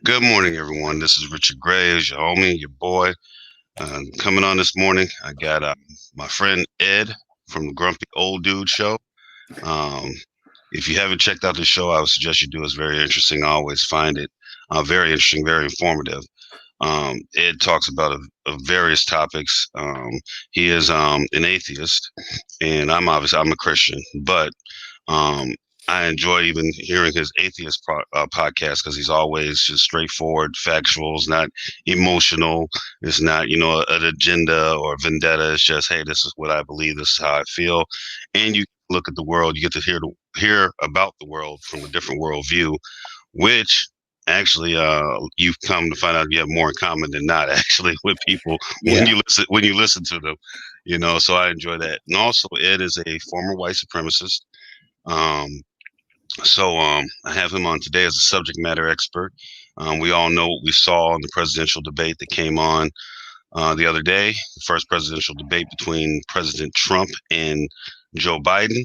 Good morning, everyone. This is Richard Graves, your homie, your boy. Coming on this morning, I got my friend Ed from the Grumpy Old Dude Show. Um, if you haven't checked out the show, I would suggest you do. It's very interesting. I always find it very interesting, very informative. Ed talks about various topics. He is an atheist, and I'm a Christian, but um, I enjoy even hearing his atheist podcast because he's always just straightforward, factual. It's not emotional. It's not, an agenda or vendetta. It's just, hey, this is what I believe. This is how I feel. And you look at the world. You get to hear about the world from a different worldview, which actually you've come to find out you have more in common than not actually with people when Yeah. you listen to them. So I enjoy that. And also Ed is a former white supremacist. um, I have him on today as a subject matter expert. We all know what we saw in the presidential debate that came on the other day, the first presidential debate between President Trump and Joe Biden.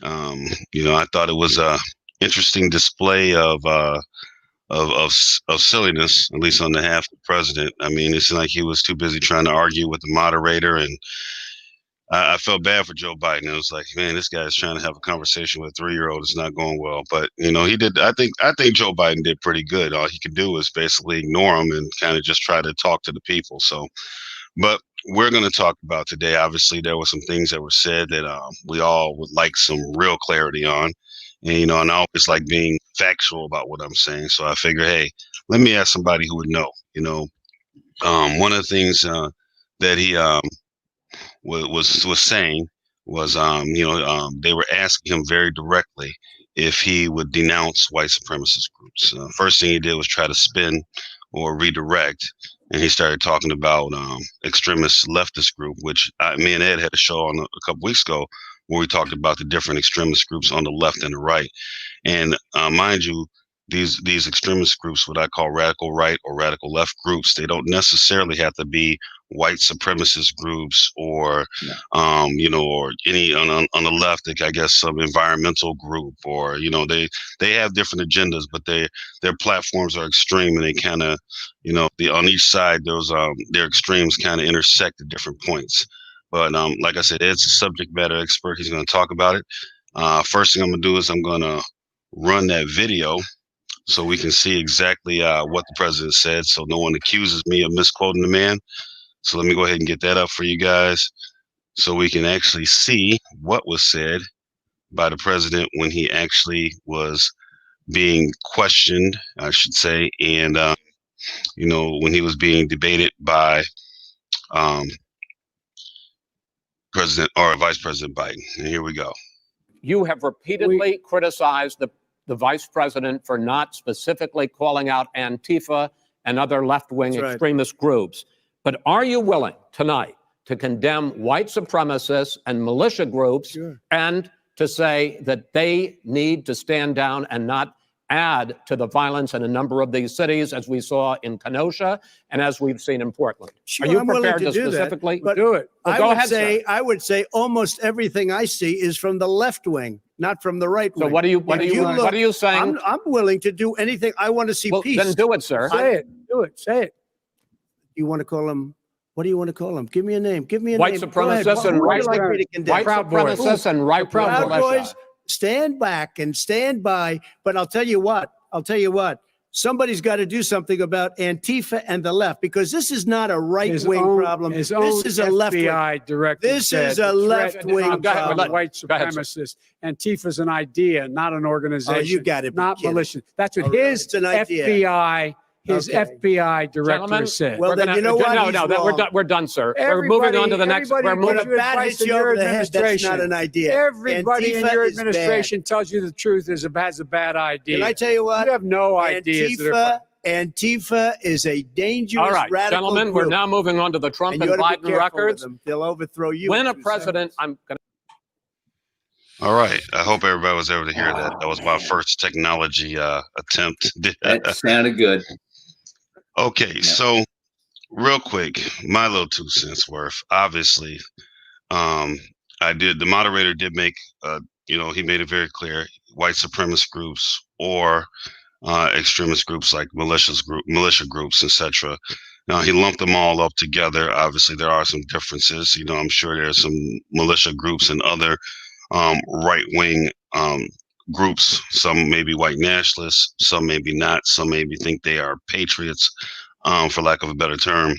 I thought it was a interesting display of silliness, at least on the half of the president. I mean, it seemed like he was too busy trying to argue with the moderator, and I felt bad for Joe Biden. It was like, man, this guy's trying to have a conversation with a 3-year-old. It's not going well. But he did. I think Joe Biden did pretty good. All he could do was basically ignore him and kind of just try to talk to the people. So, but we're going to talk about today. Obviously, there were some things that were said that we all would like some real clarity on. And I always like being factual about what I'm saying. So I figure, hey, let me ask somebody who would know. One of the things that he was saying was, they were asking him very directly if he would denounce white supremacist groups. First thing he did was try to spin or redirect, and he started talking about extremist leftist group, which me and Ed had a show on a couple weeks ago where we talked about the different extremist groups on the left and the right. And mind you, these extremist groups, what I call radical right or radical left groups, they don't necessarily have to be white supremacist groups or or any on the left, like, I guess some environmental group, or they have different agendas, but their platforms are extreme, and they kind of on each side those their extremes kind of intersect at different points. But like I said, Ed's a subject matter expert. He's going to talk about it. First thing I'm going to do is I'm going to run that video so we can see exactly what the president said, so no one accuses me of misquoting the man. So let me go ahead and get that up for you guys so we can actually see what was said by the president when he actually was being questioned, I should say, and, when he was being debated by um, President or Vice President Biden. And here we go. You have repeatedly criticized the vice president for not specifically calling out Antifa and other left-wing extremist groups. But are you willing tonight to condemn white supremacists and militia groups and to say that they need to stand down and not add to the violence in a number of these cities, as we saw in Kenosha and as we've seen in Portland? Sure, are you I'm prepared willing to do specifically that, do it? Well, go ahead, sir. I would say almost everything I see is from the left wing, not from the right wing. So what are you saying? I'm willing to do anything. I want to see peace. Then do it, sir. Say it. Do it. Say it. You want to call him? What do you want to call them? Give me a name. Give me a white name. Supremacists and white supremacists and right Proud Boys. Stand back and stand by. But I'll tell you what. Somebody's got to do something about Antifa and the left, because this is not a right-wing problem. This is a left-wing. This is a left-wing problem. White supremacists. Antifa's an idea, not an organization. Oh, you got it. Not militia. That's what his FBI. FBI director said. Well, then you know what? We're done, sir. We're moving on to the next. We're moving. When a bat hits you over the head, that's not an idea. Everybody in your administration tells you the truth has a bad idea. Can I tell you what? You have no ideas. Antifa is a dangerous, all right, radical gentlemen, group. We're now moving on to the Trump and Biden records. They'll overthrow you. When a president, I'm going to. All right. I hope everybody was able to hear that. That was my first technology attempt. That sounded good. Okay, so real quick, my little 2 cents worth. Obviously, the moderator did make, he made it very clear, white supremacist groups or extremist groups like militia groups, etc. Now he lumped them all up together. Obviously, there are some differences. I'm sure there's some militia groups and other right-wing groups. Some may be white nationalists, some maybe not. Some maybe think they are patriots, for lack of a better term.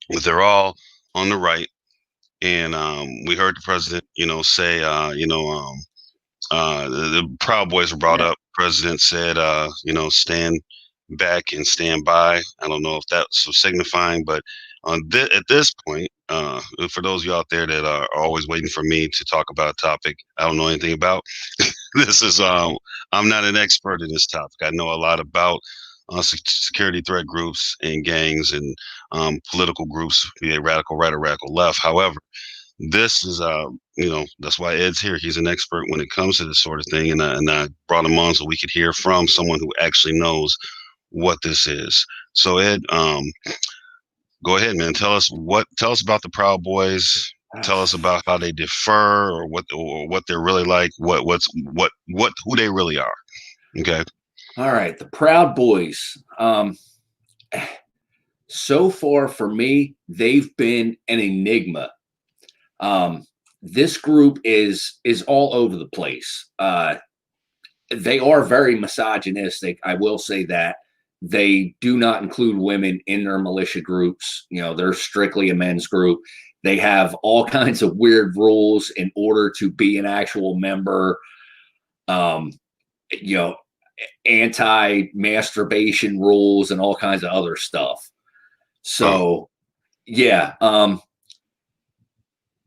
But they're all on the right. And we heard the president, say, the Proud Boys were brought up. President said, stand back and stand by. I don't know if that's so signifying, but at this point, for those of you out there that are always waiting for me to talk about a topic I don't know anything about, this is I'm not an expert in this topic. I know a lot about security threat groups and gangs and political groups, be it radical right or radical left. However, this is that's why Ed's here. He's an expert when it comes to this sort of thing, and I brought him on so we could hear from someone who actually knows what this is. So Ed, go ahead, man. Tell us about the Proud Boys. Tell us about how they differ, or what they're really like. Who they really are. Okay. All right, the Proud Boys. So far for me, they've been an enigma. This group is all over the place. They are very misogynistic. I will say that. They do not include women in their militia groups. They're strictly a men's group. They have all kinds of weird rules in order to be an actual member. Anti-masturbation rules and all kinds of other stuff. So, yeah.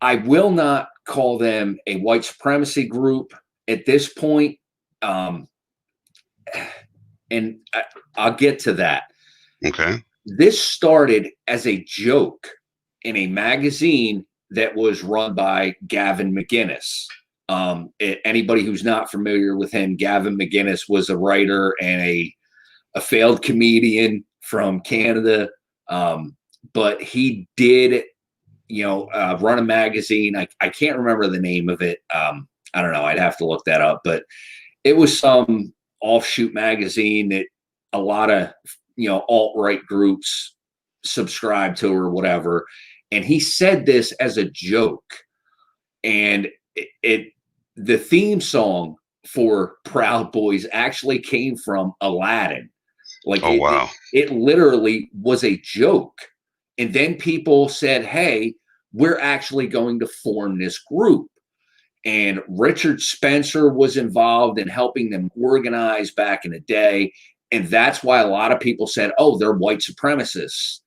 I will not call them a white supremacy group at this point. And I'll get to that. Okay. This started as a joke in a magazine that was run by Gavin McInnes. Anybody who's not familiar with him, Gavin McInnes was a writer and a failed comedian from Canada. But he did run a magazine. I can't remember the name of it. I don't know. I'd have to look that up, but it was some offshoot magazine that a lot of, alt-right groups subscribe to or whatever. And he said this as a joke. And the theme song for Proud Boys actually came from Aladdin. Wow. It literally was a joke. And then people said, hey, we're actually going to form this group. And Richard Spencer was involved in helping them organize back in the day. And that's why a lot of people said, oh, they're white supremacists,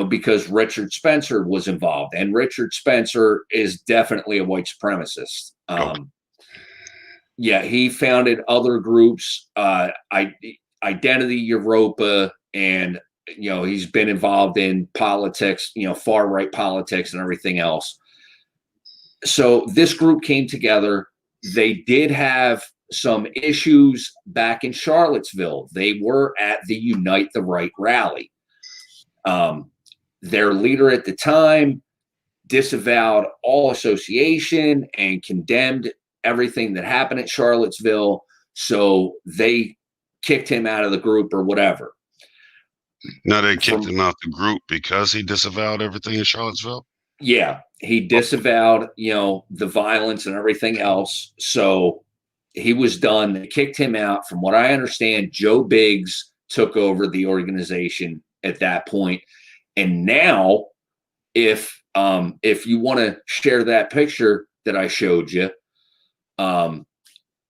because Richard Spencer was involved. And Richard Spencer is definitely a white supremacist. Yeah, he founded other groups, Identity Europa, and he's been involved in politics, far right politics and everything else. So this group came together. They did have some issues back in Charlottesville. They were at the Unite the Right rally. Their leader at the time disavowed all association and condemned everything that happened at Charlottesville. So they kicked him out of the group or whatever. No, they kicked him out the group because he disavowed everything in Charlottesville? Yeah, he disavowed, the violence and everything else. So he was done. They kicked him out. From what I understand, Joe Biggs took over the organization at that point. And now, if you want to share that picture that I showed you,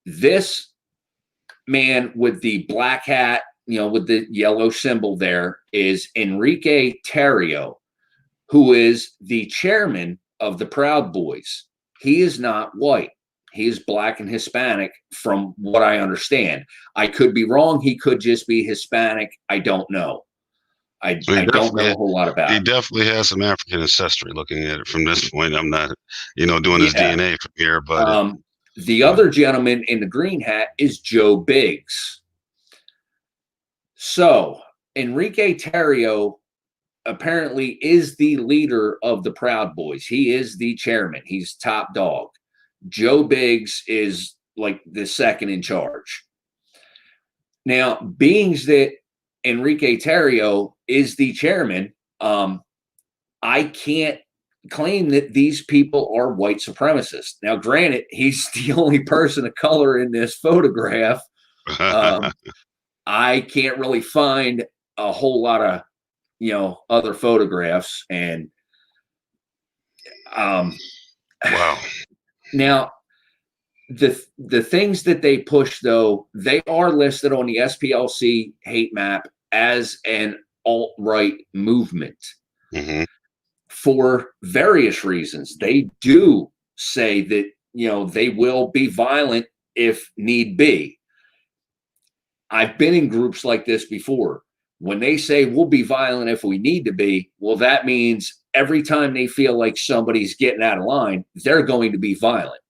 this man with the black hat, with the yellow symbol there, is Enrique Tarrio, who is the chairman of the Proud Boys. He is not white. He is black and Hispanic, from what I understand. I could be wrong. He could just be Hispanic. I don't know. I don't know a whole lot about it. He definitely has some African ancestry looking at it from this point. I'm not, doing his DNA from here, but the other gentleman in the green hat is Joe Biggs. So Enrique Tarrio apparently is the leader of the Proud Boys. He is the chairman. He's top dog. Joe Biggs is like the second in charge. Now, being that Enrique Tarrio is the chairman, I can't claim that these people are white supremacists. Now, granted, he's the only person of color in this photograph. I can't really find a whole lot of, other photographs. And wow. Now, the things that they push, though, they are listed on the SPLC hate map as an alt-right movement. Mm-hmm. For various reasons. They do say that, they will be violent if need be. I've been in groups like this before. When they say we'll be violent if we need to be, well, that means every time they feel like somebody's getting out of line, they're going to be violent.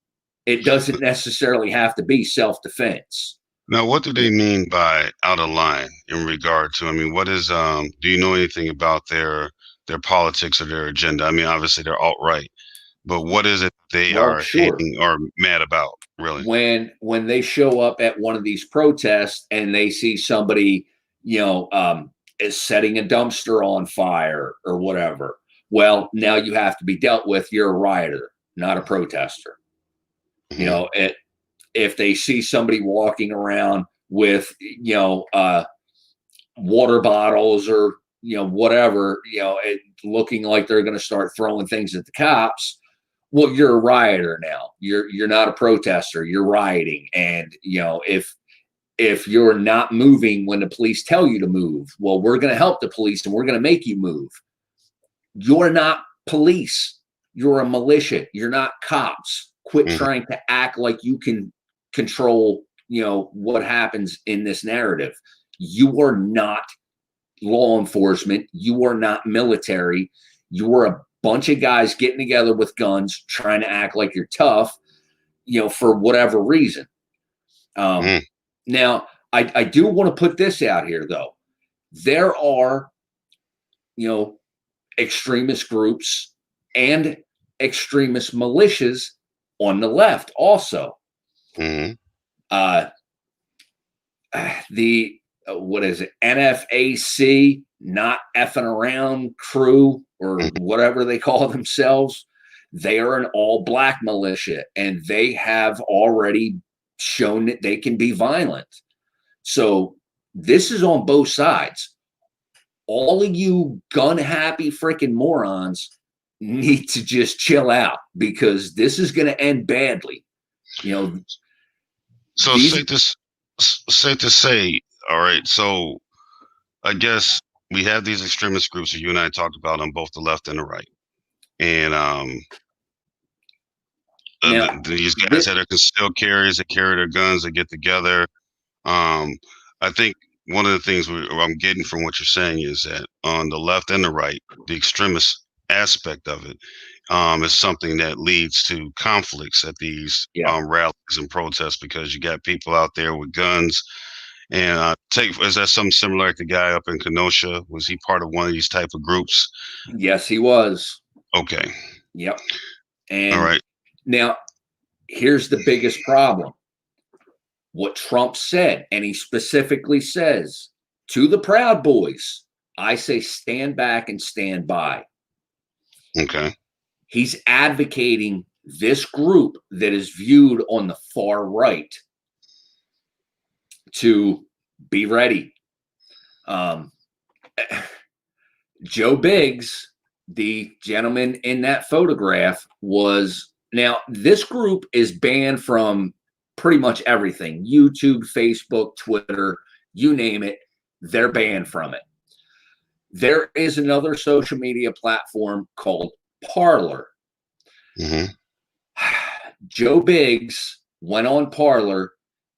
It doesn't necessarily have to be self-defense. Now, what do they mean by out of line in regard to, I mean, what is, do you know anything about their politics or their agenda? I mean, obviously they're alt-right, but what is it they are hating or mad about, really? When they show up at one of these protests and they see somebody, is setting a dumpster on fire or whatever, well, now you have to be dealt with. You're a rioter, not a protester. Mm-hmm. If they see somebody walking around with, water bottles or, whatever, looking like they're going to start throwing things at the cops, well, you're a rioter now. You're not a protester. You're rioting. And, if you're not moving when the police tell you to move, well, we're going to help the police and we're going to make you move. You're not police. You're a militia. You're not cops. Quit trying to act like you can control, what happens in this narrative. You are not law enforcement. You are not military. You are a bunch of guys getting together with guns, trying to act like you're tough, for whatever reason. Now, I do want to put this out here, though. There are, extremist groups and extremist militias on the left also. Mm-hmm. What is it? NFAC, not effing around crew or whatever they call themselves. They are an all black militia and they have already shown that they can be violent. So this is on both sides. All of you gun happy freaking morons need to just chill out because this is going to end badly. So safe to say, all right. So I guess we have these extremist groups that you and I talked about on both the left and the right. And these guys that are concealed carriers, that carry their guns, they get together. I think one of the things I'm getting from what you're saying is that on the left and the right, the extremist aspect of it is something that leads to conflicts at these rallies and protests because you got people out there with guns. And is that something similar like the guy up in Kenosha? Was he part of one of these type of groups? Yes, he was. Okay. Yep. And all right. Now, here's the biggest problem. What Trump said, and he specifically says to the Proud Boys, I say stand back and stand by. Okay. He's advocating this group that is viewed on the far right to be ready. Joe Biggs, the gentleman in that photograph, now this group is banned from pretty much everything. YouTube, Facebook, Twitter, you name it, they're banned from it. There is another social media platform called Parler. Mm-hmm. Joe Biggs went on Parler,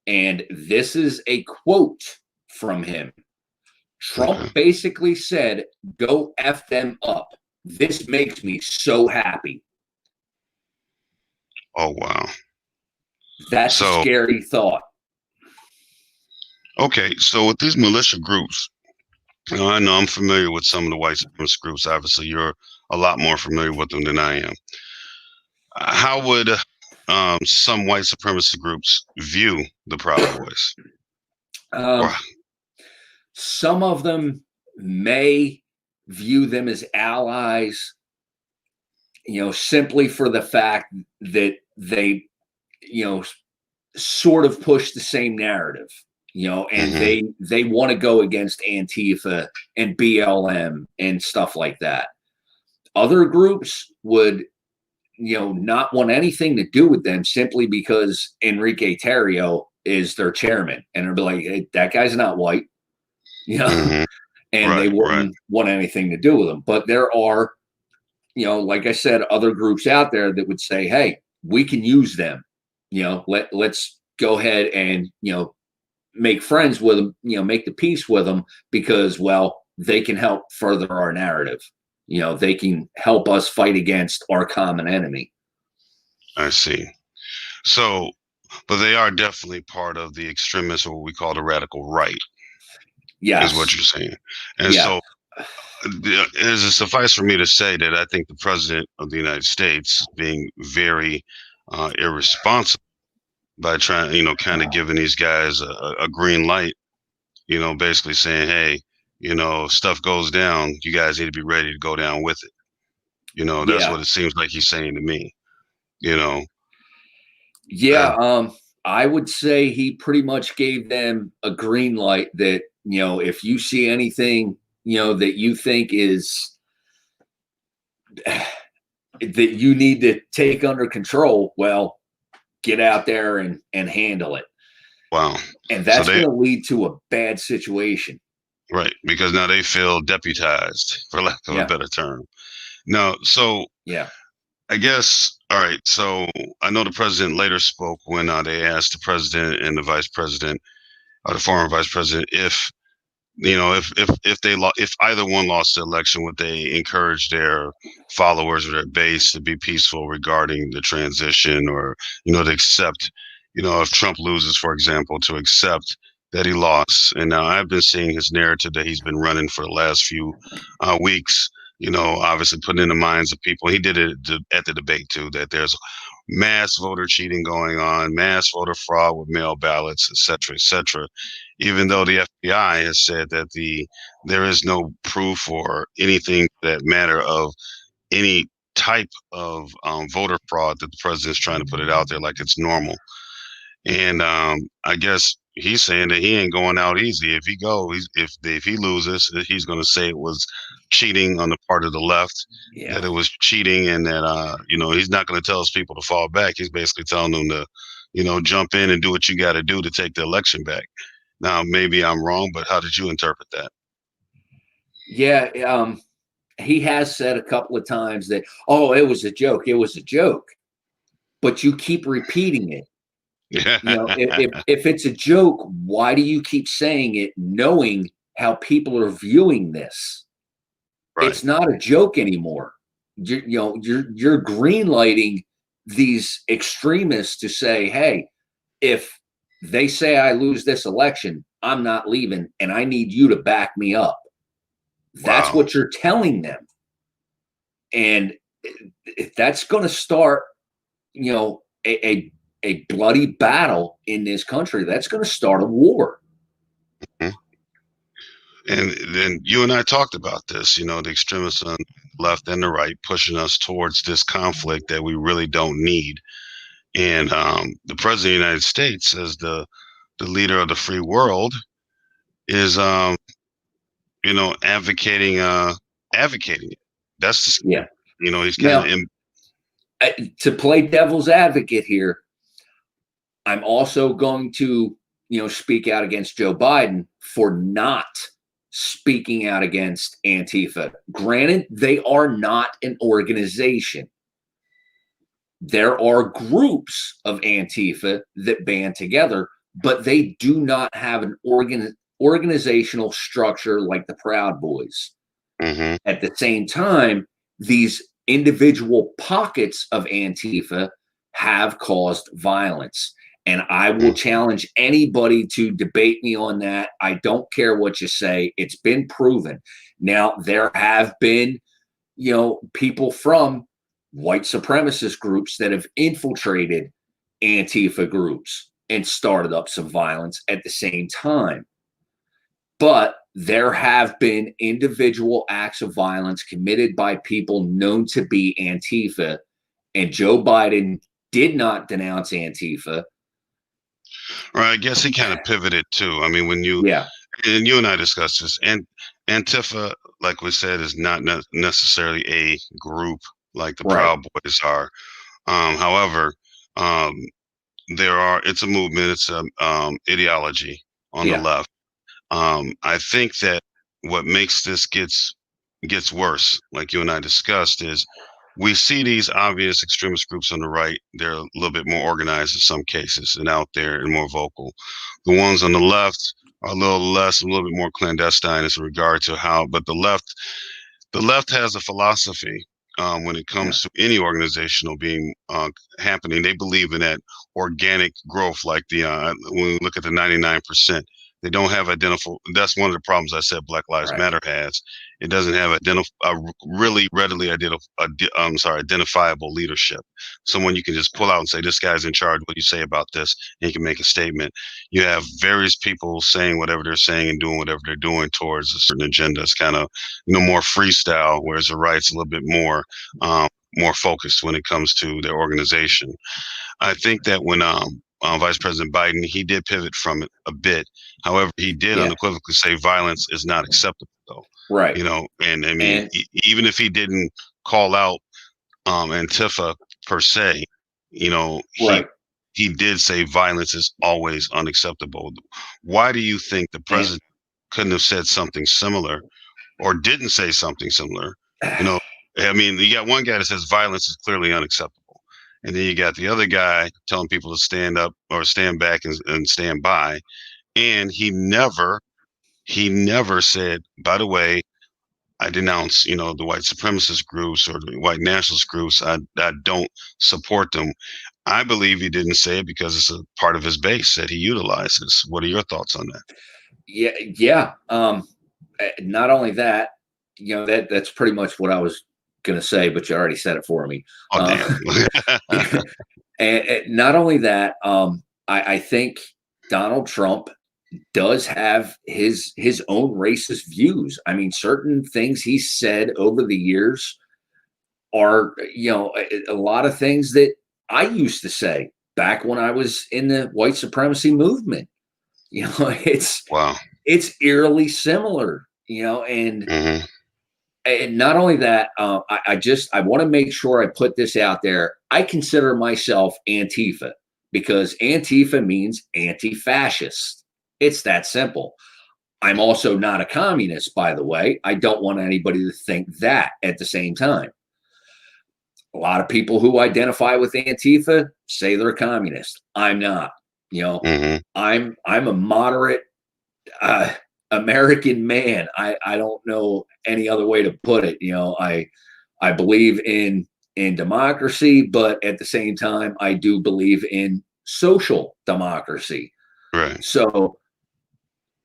and this is a quote from him. Trump basically said, go F them up. This makes me so happy. Oh, wow. That's a scary thought. Okay, so with these militia groups, I know I'm familiar with some of the white supremacist groups. Obviously, you're a lot more familiar with them than I am. How would some white supremacist groups view the Proud Boys? Wow. Some of them may view them as allies, simply for the fact that they, sort of push the same narrative, and they want to go against Antifa and BLM and stuff like that. Other groups would, not want anything to do with them simply because Enrique Tarrio is their chairman, and they'll be like, hey, that guy's not white, and they wouldn't want anything to do with them. But there are, like I said, other groups out there that would say, hey, we can use them. Let's go ahead and, make friends with them, make the peace with them because, well, they can help further our narrative. They can help us fight against our common enemy. I see. So, but they are definitely part of the extremists, or what we call the radical right. Yes. Is what you're saying. And so it is suffice for me to say that I think the president of the United States being very irresponsible by trying, kind of giving these guys a green light, basically saying, hey, stuff goes down, you guys need to be ready to go down with it. That's what it seems like he's saying to me, I would say he pretty much gave them a green light that, if you see anything, that you think is that you need to take under control, well, get out there and handle it. Wow. And that's going to lead to a bad situation. Right. Because now they feel deputized, for lack of a better term. No. So I guess, all right. So I know the president later spoke when they asked the president and the vice president, or the former vice president, if if either one lost the election, would they encourage their followers or their base to be peaceful regarding the transition, or to accept, if Trump loses, for example, to accept that he lost. And now I've been seeing his narrative that he's been running for the last few weeks. Obviously putting in the minds of people. He did it at the debate too, that there's mass voter cheating going on, mass voter fraud with mail ballots, et cetera, et cetera. Even though the FBI has said that there is no proof or anything that matter of any type of voter fraud, that the president's trying to put it out there like it's normal. And I guess he's saying that he ain't going out easy. If he goes, if he loses, he's going to say it was cheating on the part of the left, that it was cheating, and that he's not going to tell his people to fall back. He's basically telling them to jump in and do what you got to do to take the election back. Now, maybe I'm wrong, but how did you interpret that? Yeah, he has said a couple of times that, oh, it was a joke. It was a joke. But you keep repeating it. If it's a joke, why do you keep saying it, knowing how people are viewing this? Right. It's not a joke anymore. You're green lighting these extremists to say, hey, if they say I lose this election, I'm not leaving, and I need you to back me up. That's what you're telling them. And that's going to start, a bloody battle in this country. That's going to start a war. Mm-hmm. And then you and I talked about this, the extremists on the left and the right pushing us towards this conflict that we really don't need. And the president of the United States, as the leader of the free world, is advocating it. That's he's kind of to play devil's advocate here. I'm also going to speak out against Joe Biden for not speaking out against Antifa. Granted, they are not an organization. There are groups of Antifa that band together, but they do not have an organizational structure like the Proud Boys. Mm-hmm. At the same time, these individual pockets of Antifa have caused violence. And I will challenge anybody to debate me on that. I don't care what you say. It's been proven. Now, there have been, people from white supremacist groups that have infiltrated Antifa groups. and started up some violence at the same time. But there have been individual acts of violence committed by people known to be Antifa, and Joe Biden did not denounce Antifa. Right, I guess he kind of pivoted too. I mean, when you and you and I discussed this, and Antifa, like we said, is not necessarily a group like the Proud Boys are. However, it's a movement, it's a ideology on the left. I think that what makes this gets worse, like you and I discussed, is we see these obvious extremist groups on the right. They're a little bit more organized in some cases and out there and more vocal. The ones on the left are a little bit more clandestine as regard to how, but the left has a philosophy when it comes to any organizational being happening. They believe in that organic growth, like when we look at the 99%. They don't have that's one of the problems I said Black Lives Matter has. It doesn't have really readily identifiable leadership. Someone you can just pull out and say, this guy's in charge. What do you say about this? And you can make a statement. You have various people saying whatever they're saying and doing whatever they're doing towards a certain agenda. It's kind of more freestyle, whereas the right's a little bit more focused when it comes to their organization. I think that when Vice President Biden, he did pivot from it a bit. However, he did unequivocally say violence is not acceptable, though. Right. And I mean, even if he didn't call out Antifa per se, he did say violence is always unacceptable. Why do you think the president couldn't have said something similar or didn't say something similar? I mean, you got one guy that says violence is clearly unacceptable. And then you got the other guy telling people to stand up or stand back and stand by. And he never said, by the way, I denounce, the white supremacist groups or the white nationalist groups. I don't support them. I believe he didn't say it because it's a part of his base that he utilizes. What are your thoughts on that? Yeah. Not only that, that's pretty much what I was going to say, but you already said it for me. And not only that, I think Donald Trump does have his own racist views. I mean, certain things he said over the years are, a lot of things that I used to say back when I was in the white supremacy movement. It's eerily similar, and and not only that, I want to make sure I put this out there. I consider myself Antifa because Antifa means anti-fascist. It's that simple. I'm also not a communist, by the way. I don't want anybody to think that at the same time. A lot of people who identify with Antifa say they're communist. I'm not. I'm a moderate American man. I don't know any other way to put it. I believe in democracy, but at the same time, I do believe in social democracy. Right. So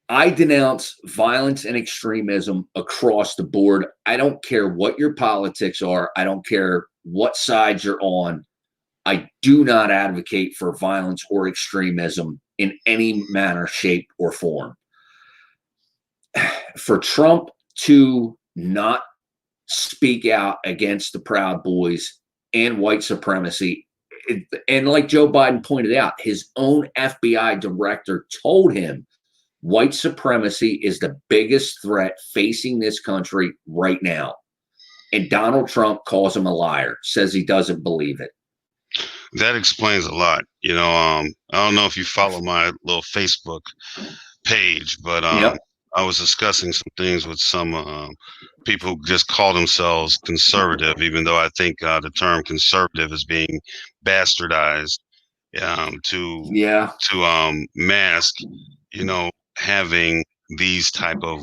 I denounce violence and extremism across the board. I don't care what your politics are. I don't care what side you're on. I do not advocate for violence or extremism in any manner, shape, or form. For Trump to not speak out against the Proud Boys and white supremacy, and like Joe Biden pointed out, his own FBI director told him white supremacy is the biggest threat facing this country right now. And Donald Trump calls him a liar, says he doesn't believe it. That explains a lot. I don't know if you follow my little Facebook page, but I was discussing some things with some people who just call themselves conservative, even though I think the term conservative is being bastardized to mask, having these type of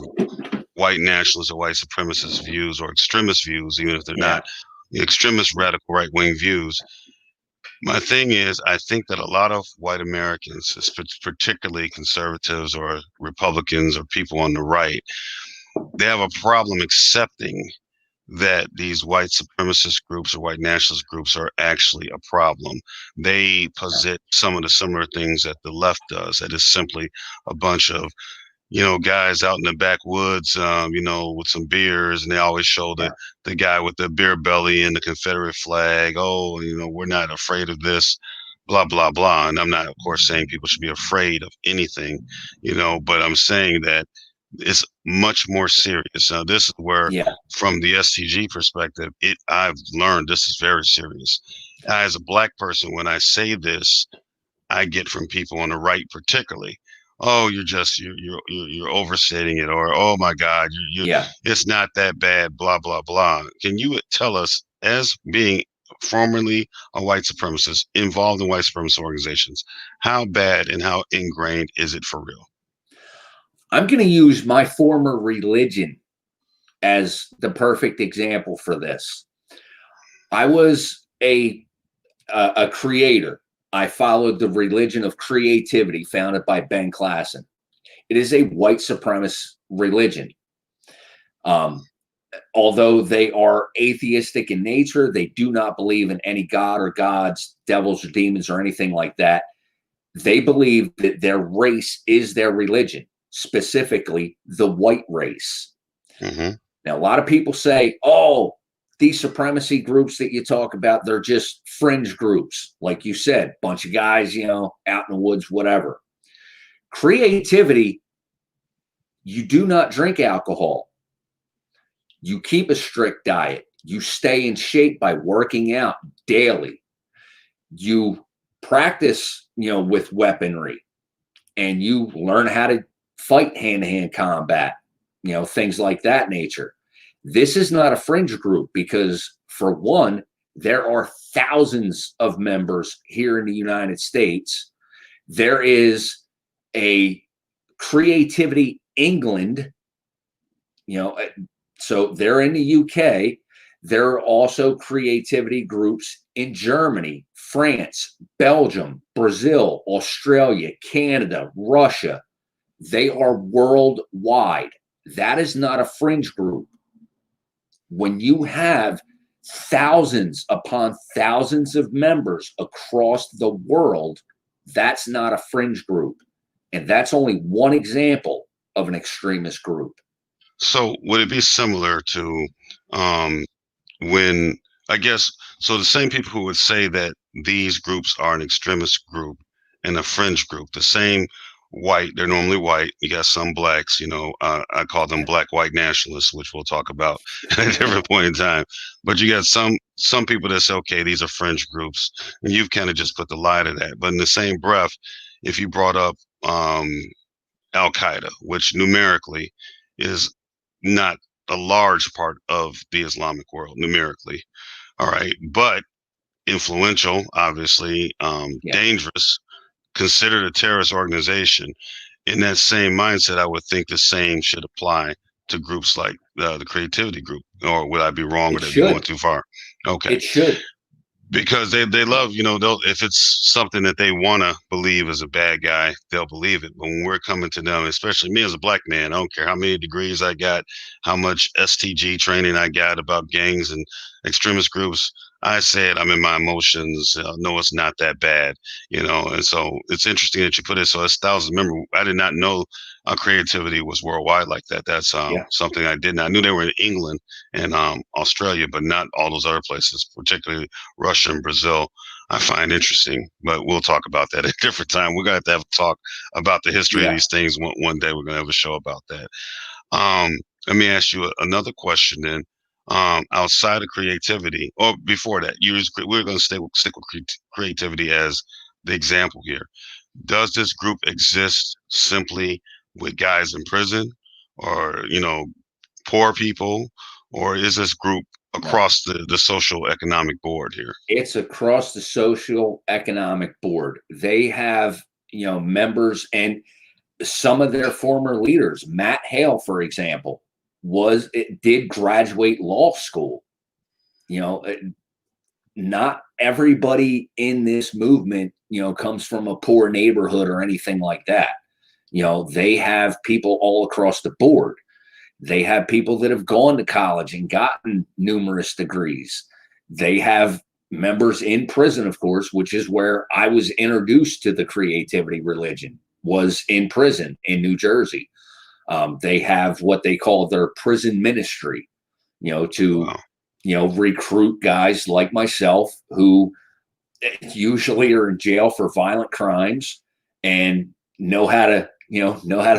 white nationalist or white supremacist views or extremist views, even if they're not extremist radical right-wing views. My thing is, I think that a lot of white Americans, particularly conservatives or Republicans or people on the right, they have a problem accepting that these white supremacist groups or white nationalist groups are actually a problem. They posit some of the similar things that the left does. That is simply a bunch of, guys out in the backwoods, with some beers, and they always show the guy with the beer belly and the Confederate flag. Oh, we're not afraid of this, blah, blah, blah. And I'm not, of course, saying people should be afraid of anything, but I'm saying that it's much more serious. Now, this is where, from the STG perspective, I've learned this is very serious. As a black person, when I say this, I get from people on the right, particularly, oh, you're overstating it, or oh my God, it's not that bad, blah blah blah. Can you tell us, as being formerly a white supremacist involved in white supremacist organizations, how bad and how ingrained is it for real? I'm going to use my former religion as the perfect example for this. I was a creator. I followed the religion of creativity founded by Ben Klassen. It is a white supremacist religion. Although they are atheistic in nature, they do not believe in any god or gods, devils or demons or anything like that. They believe that their race is their religion, specifically the white race. Mm-hmm. Now, a lot of people say, oh, these supremacy groups that you talk about, they're just fringe groups. Like you said, bunch of guys, out in the woods, whatever. Creativity, you do not drink alcohol. You keep a strict diet. You stay in shape by working out daily. You practice, with weaponry, and you learn how to fight hand-to-hand combat, things like that nature. This is not a fringe group because, for one, there are thousands of members here in the United States. There is a Creativity England, so they're in the UK. There are also creativity groups in Germany, France, Belgium, Brazil, Australia, Canada, Russia. They are worldwide. That is not a fringe group. When you have thousands upon thousands of members across the world, that's not a fringe group. And that's only one example of an extremist group. So would it be similar to when, I guess, so the same people who would say that these groups are an extremist group and a fringe group, the same white, they're normally white. You got some blacks, I call them black white nationalists, which we'll talk about at a different point in time. But you got some people that say, okay, these are fringe groups, and you've kind of just put the lie to that. But in the same breath, if you brought up Al-Qaeda, which numerically is not a large part of the Islamic world, numerically, all right, but influential, obviously, dangerous, considered a terrorist organization. In that same mindset, I would think the same should apply to groups like the Creativity Group. Or would I be wrong? Or would I be going too far? Okay. It should. Because they love, if it's something that they want to believe is a bad guy, they'll believe it. But when we're coming to them, especially me as a black man, I don't care how many degrees I got, how much STG training I got about gangs and extremist groups, I said I'm in my emotions. No, it's not that bad, And so it's interesting that you put it. So it's thousands. Remember, I did not know Creativity was worldwide like that. That's something I didn't. I knew they were in England and Australia, but not all those other places, particularly Russia and Brazil. I find interesting, but we'll talk about that at a different time. We're gonna have to have a talk about the history of these things one day. We're gonna have a show about that. Let me ask you another question then. Outside of creativity, or before that, we're going to stick with creativity as the example here. Does this group exist simply with guys in prison, or poor people, or is this group across the social economic board here? It's across the social economic board. They have members, and some of their former leaders. Matt Hale, for example, did graduate law school. Not everybody in this movement, comes from a poor neighborhood or anything like that. They have people all across the board. They have people that have gone to college and gotten numerous degrees. They have members in prison, of course, which is where I was introduced to the creativity religion, was in prison in New Jersey. They have what they call their prison ministry, to, recruit guys like myself who usually are in jail for violent crimes and know how to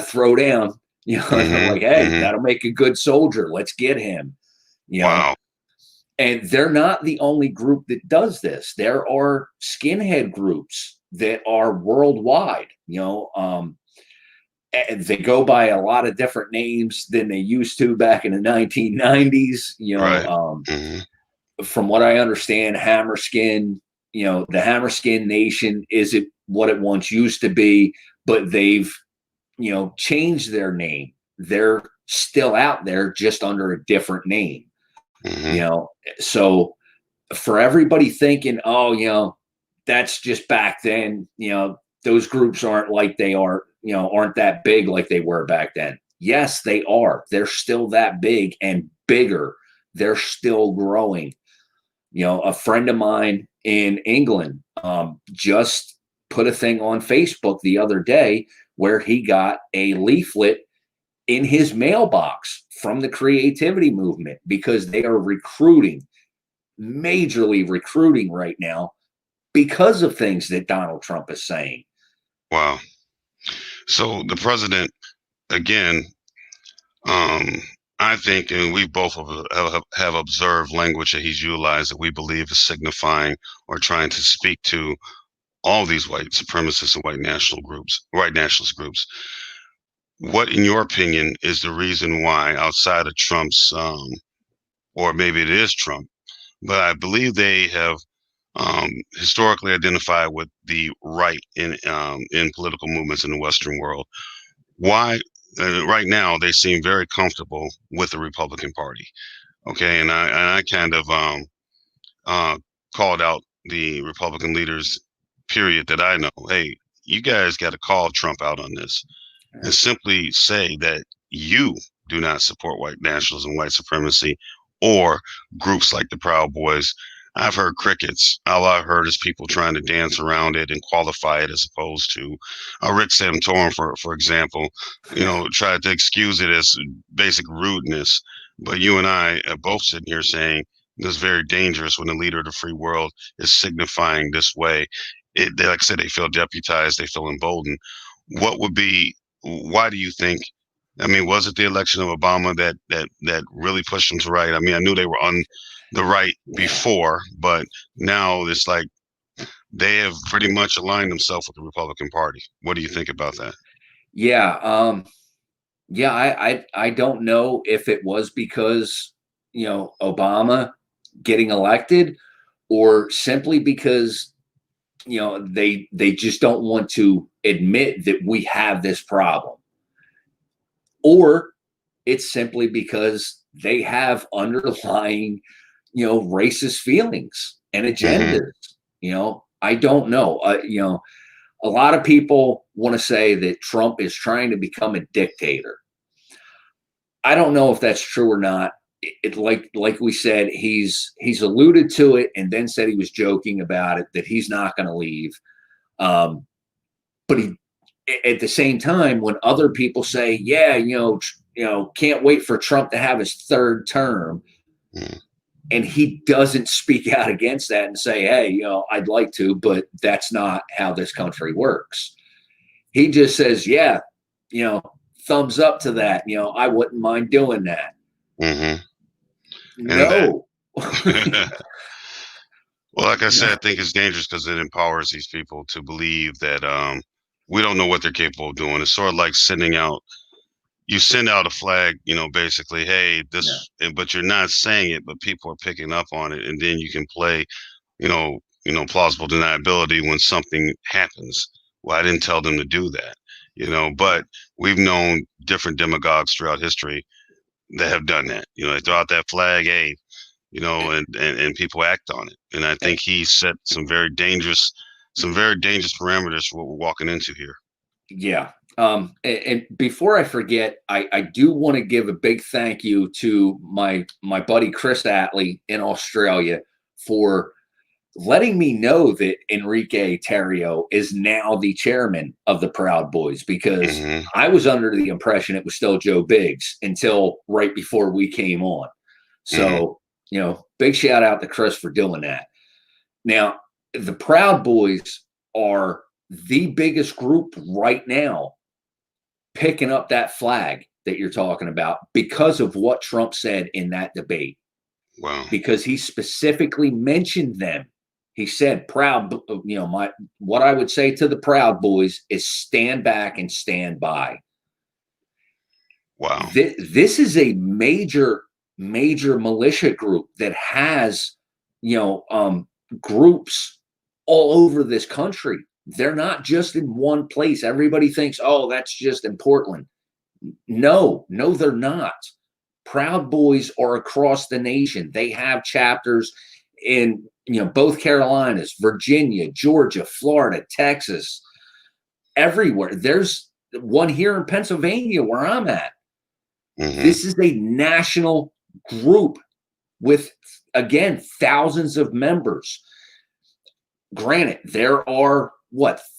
throw down, like, hey, that'll make a good soldier. Let's get him, Wow. And they're not the only group that does this. There are skinhead groups that are worldwide, and they go by a lot of different names than they used to back in the 1990s. Right. From what I understand, Hammerskin, the Hammerskin Nation isn't what it once used to be, but they've, changed their name. They're still out there just under a different name. So for everybody thinking, oh, that's just back then, those groups aren't like they are, aren't that big like they were back then. Yes, they are. They're still that big and bigger. They're still growing. A friend of mine in England just put a thing on Facebook the other day where he got a leaflet in his mailbox from the creativity movement because they are majorly recruiting right now because of things that Donald Trump is saying. Wow. So the president, again, I think, and we both have observed language that he's utilized that we believe is signifying or trying to speak to all these white supremacists and white nationalist groups. What, in your opinion, is the reason why, outside of Trump's, or maybe it is Trump, but I believe they have historically identified with the right in political movements in the Western world? Why? Right now, they seem very comfortable with the Republican Party. Okay, and I kind of called out the Republican leaders, period, that I know. Hey, you guys got to call Trump out on this and simply say that you do not support white nationalism, white supremacy, or groups like the Proud Boys. I've heard crickets. All I've heard is people trying to dance around it and qualify it, as opposed to Rick Santorum, for example, tried to excuse it as basic rudeness. But you and I are both sitting here saying this is very dangerous when the leader of the free world is signifying this way. Like I said, they feel deputized, they feel emboldened. Why do you think? I mean, was it the election of Obama that really pushed them to right? I mean, I knew they were on the right before, but now it's like they have pretty much aligned themselves with the Republican Party. What do you think about that? Yeah. I don't know if it was because, Obama getting elected, or simply because, they just don't want to admit that we have this problem. Or it's simply because they have underlying, racist feelings and agendas. I don't know. A lot of people want to say that Trump is trying to become a dictator. I don't know if that's true or not. Like we said, he's alluded to it and then said he was joking about it, that he's not going to leave. But he, at the same time, when other people say, yeah, can't wait for Trump to have his third term, and he doesn't speak out against that and say, hey, I'd like to, but that's not how this country works. He just says, yeah, thumbs up to that. I wouldn't mind doing that. No. Well, like I said, I think it's dangerous because it empowers these people to believe that we don't know what they're capable of doing. It's sort of like you send out a flag, basically, hey, this, but you're not saying it, but people are picking up on it. And then you can play, plausible deniability when something happens. Well, I didn't tell them to do that, but we've known different demagogues throughout history that have done that. They throw out that flag, hey, and people act on it. And I think he set some very dangerous parameters for what we're walking into here. Yeah. And before I forget, I do want to give a big thank you to my buddy Chris Attlee in Australia for letting me know that Enrique Tarrio is now the chairman of the Proud Boys, because I was under the impression it was still Joe Biggs until right before we came on. So, big shout out to Chris for doing that. Now, the Proud Boys are the biggest group right now picking up that flag that you're talking about because of what Trump said in that debate. Wow. Because he specifically mentioned them. He said, what I would say to the Proud Boys is stand back and stand by. Wow. This is a major militia group that has, groups all over this country. They're not just in one place. Everybody thinks, oh, that's just in Portland. No, they're not. Proud Boys are across the nation. They have chapters in, both Carolinas, Virginia, Georgia, Florida, Texas, everywhere. There's one here in Pennsylvania where I'm at. This is a national group with, again, thousands of members. Granted, there are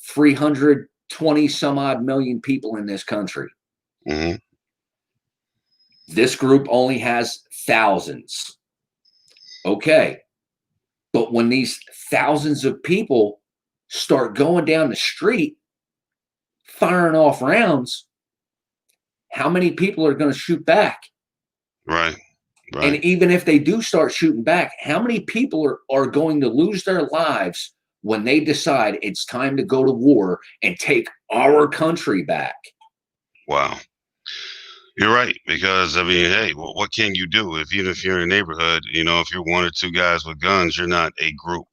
320 some odd million people in this country. This group only has thousands. Okay. But when these thousands of people start going down the street, firing off rounds, how many people are going to shoot back? Right. And even if they do start shooting back, how many people are going to lose their lives when they decide it's time to go to war and take our country back? Wow. You're right, because, hey, what can you do? Even if you're in a neighborhood, if you're one or two guys with guns, you're not a group.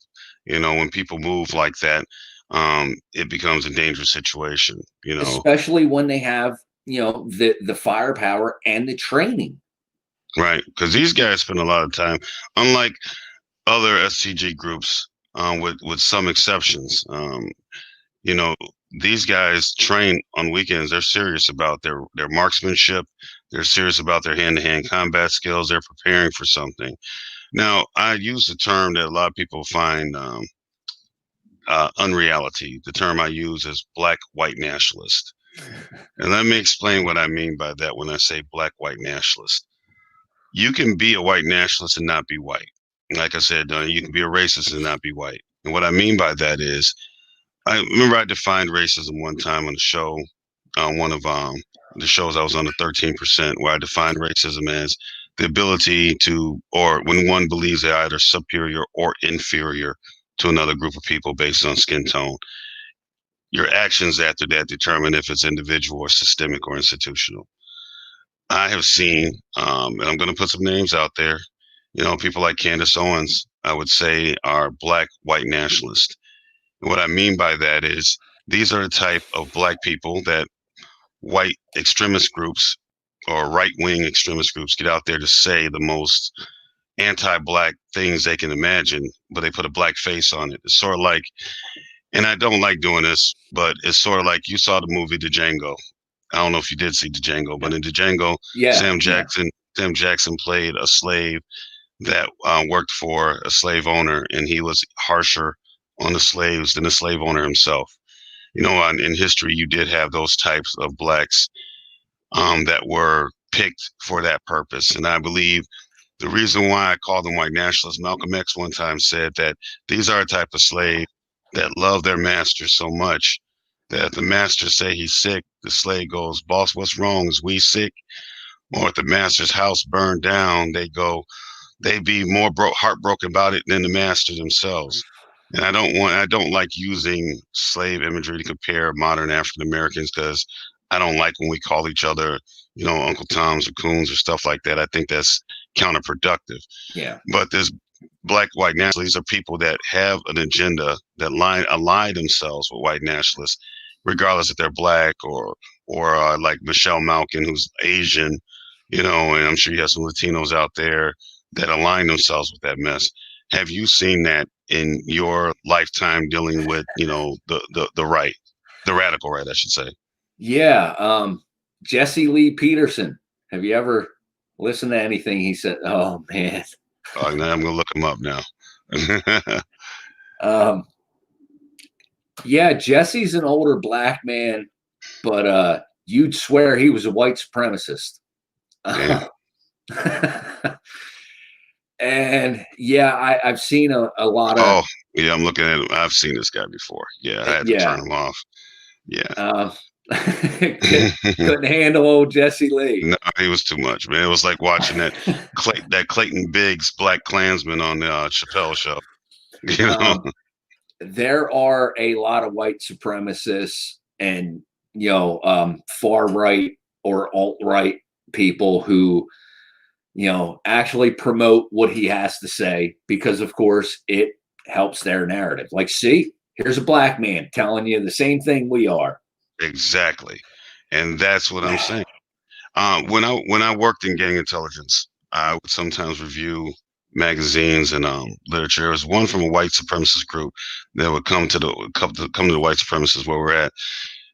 When people move like that, it becomes a dangerous situation, Especially when they have, the firepower and the training. Right, because these guys spend a lot of time, unlike other SCG groups, with some exceptions. These guys train on weekends. They're serious about their marksmanship. They're serious about their hand-to-hand combat skills. They're preparing for something. Now, I use a term that a lot of people find unreality. The term I use is black white nationalist. And let me explain what I mean by that when I say black white nationalist. You can be a white nationalist and not be white. Like I said, you can be a racist and not be white. And what I mean by that is, I remember I defined racism one time on the show, one of the shows I was on, the 13%, where I defined racism as the ability to, or when one believes they're either superior or inferior to another group of people based on skin tone. Your actions after that determine if it's individual or systemic or institutional. I have seen, and I'm going to put some names out there, people like Candace Owens, I would say, are black white nationalists. And what I mean by that is these are the type of black people that white extremist groups or right-wing extremist groups get out there to say the most anti-black things they can imagine, but they put a black face on it. It's sort of like, and I don't like doing this, but it's sort of like you saw the movie Django. I don't know if you did see Django, but in Django, Sam Jackson played a slave that worked for a slave owner, and he was harsher on the slaves than the slave owner himself. In history, you did have those types of blacks that were picked for that purpose. And I believe the reason why I call them white nationalists, Malcolm X one time said that these are a type of slave that love their master so much that if the master say he's sick, the slave goes, boss, what's wrong? Is we sick? Or if the master's house burned down, they'd be more heartbroken about it than the master themselves. And I don't like using slave imagery to compare modern African Americans, because I don't like when we call each other, Uncle Toms or Coons or stuff like that. I think that's counterproductive. Yeah. But this black white nationalists are people that have an agenda that align themselves with white nationalists, regardless if they're black or like Michelle Malkin, who's Asian, and I'm sure you have some Latinos out there that align themselves with that mess. Have you seen that in your lifetime dealing with, the right, the radical right, I should say? Yeah. Jesse Lee Peterson. Have you ever listened to anything he said? Oh man. Oh, now I'm gonna look him up now. Yeah, Jesse's an older black man, but you'd swear he was a white supremacist. And yeah, I've seen a lot of. Oh, yeah, I'm looking at him. I've seen this guy before. Yeah, I had to turn him off. Yeah. Couldn't handle old Jesse Lee. No, he was too much, man. It was like watching that Clayton Biggs Black Klansman on the Chappelle show. You know, there are a lot of white supremacists and far right or alt right people who actually promote what he has to say because, of course, it helps their narrative. Like, see, here's a black man telling you the same thing we are. Exactly, and that's what I'm saying. When I worked in gang intelligence, I would sometimes review magazines and literature. There was one from a white supremacist group that would come to the white supremacists where we're at,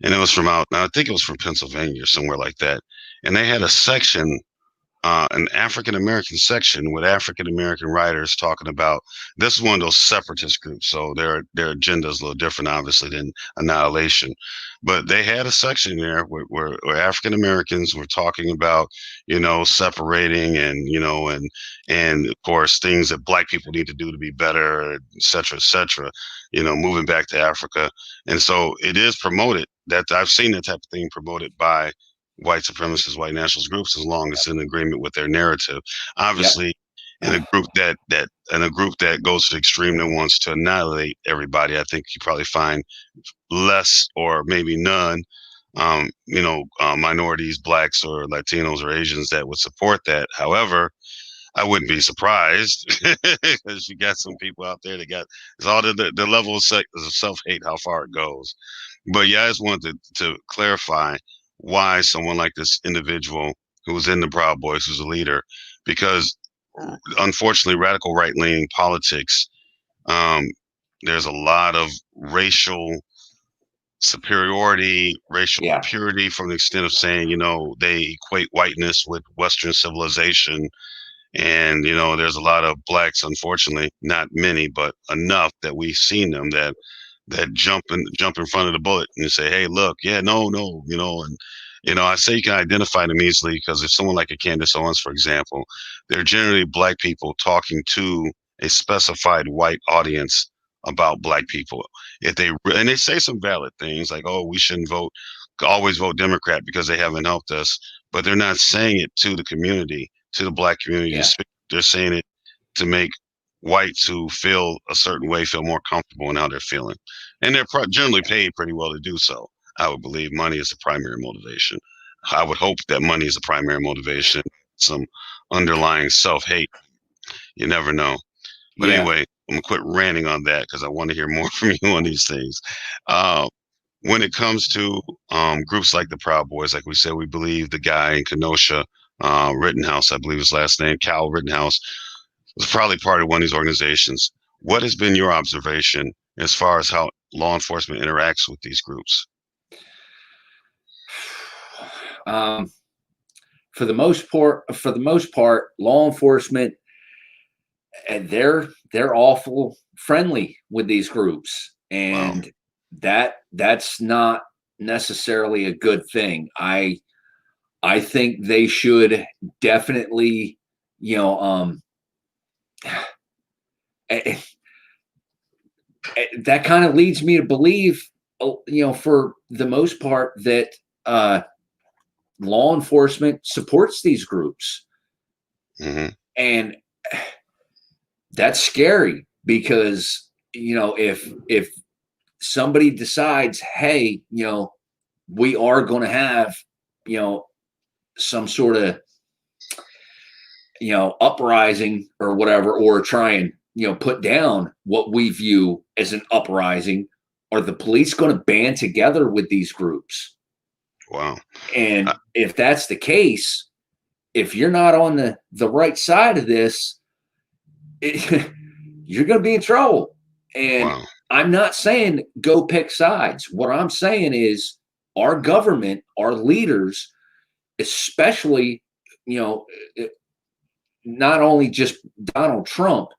and it was from I think it was from Pennsylvania or somewhere like that, and they had a section. An African American section with African American writers talking about this is one of those separatist groups, so their agenda is a little different, obviously, than annihilation. But they had a section there where African Americans were talking about, separating and of course things that black people need to do to be better, et cetera, moving back to Africa. And so it is promoted that I've seen that type of thing promoted by white supremacist, white nationalist groups, as long as it's in agreement with their narrative. Obviously, in a group that goes to the extreme that wants to annihilate everybody, I think you probably find less or maybe none, minorities, blacks or Latinos or Asians that would support that. However, I wouldn't be surprised because you got some people out there that it's all the level of self-hate, how far it goes. But yeah, I just wanted to clarify why someone like this individual who was in the Proud Boys, who's a leader, because unfortunately, radical right-leaning politics, there's a lot of racial superiority, racial purity from the extent of saying, they equate whiteness with Western civilization. And, there's a lot of blacks, unfortunately, not many, but enough that we've seen them that jump in front of the bullet and say, hey, look, no, and, I say you can identify them easily because if someone like a Candace Owens, for example, they're generally black people talking to a specified white audience about black people. And they say some valid things like, oh, we shouldn't always vote Democrat because they haven't helped us, but they're not saying it to the community, to the black community. Yeah. They're saying it to make whites who feel a certain way feel more comfortable in how they're feeling. And they're generally paid pretty well to do so. I would believe money is the primary motivation. I would hope that money is the primary motivation. Some underlying self-hate. You never know. But anyway, I'm going to quit ranting on that because I want to hear more from you on these things. When it comes to groups like the Proud Boys, like we said, we believe the guy in Kenosha, Rittenhouse, I believe his last name, Cal Rittenhouse, was probably part of one of these organizations. What has been your observation as far as how law enforcement interacts with these groups? For the most part, law enforcement, and they're awful friendly with these groups, and that's not necessarily a good thing. I think they should definitely, that kind of leads me to believe, for the most part, that law enforcement supports these groups. Mm-hmm. And that's scary because, if somebody decides, hey, we are going to have, some sort of, uprising or whatever, or try and, put down what we view as an uprising, are the police going to band together with these groups? Wow. And if that's the case, if you're not on the right side of this, you're going to be in trouble. And I'm not saying go pick sides. What I'm saying is our government, our leaders, especially, not only just Donald Trump,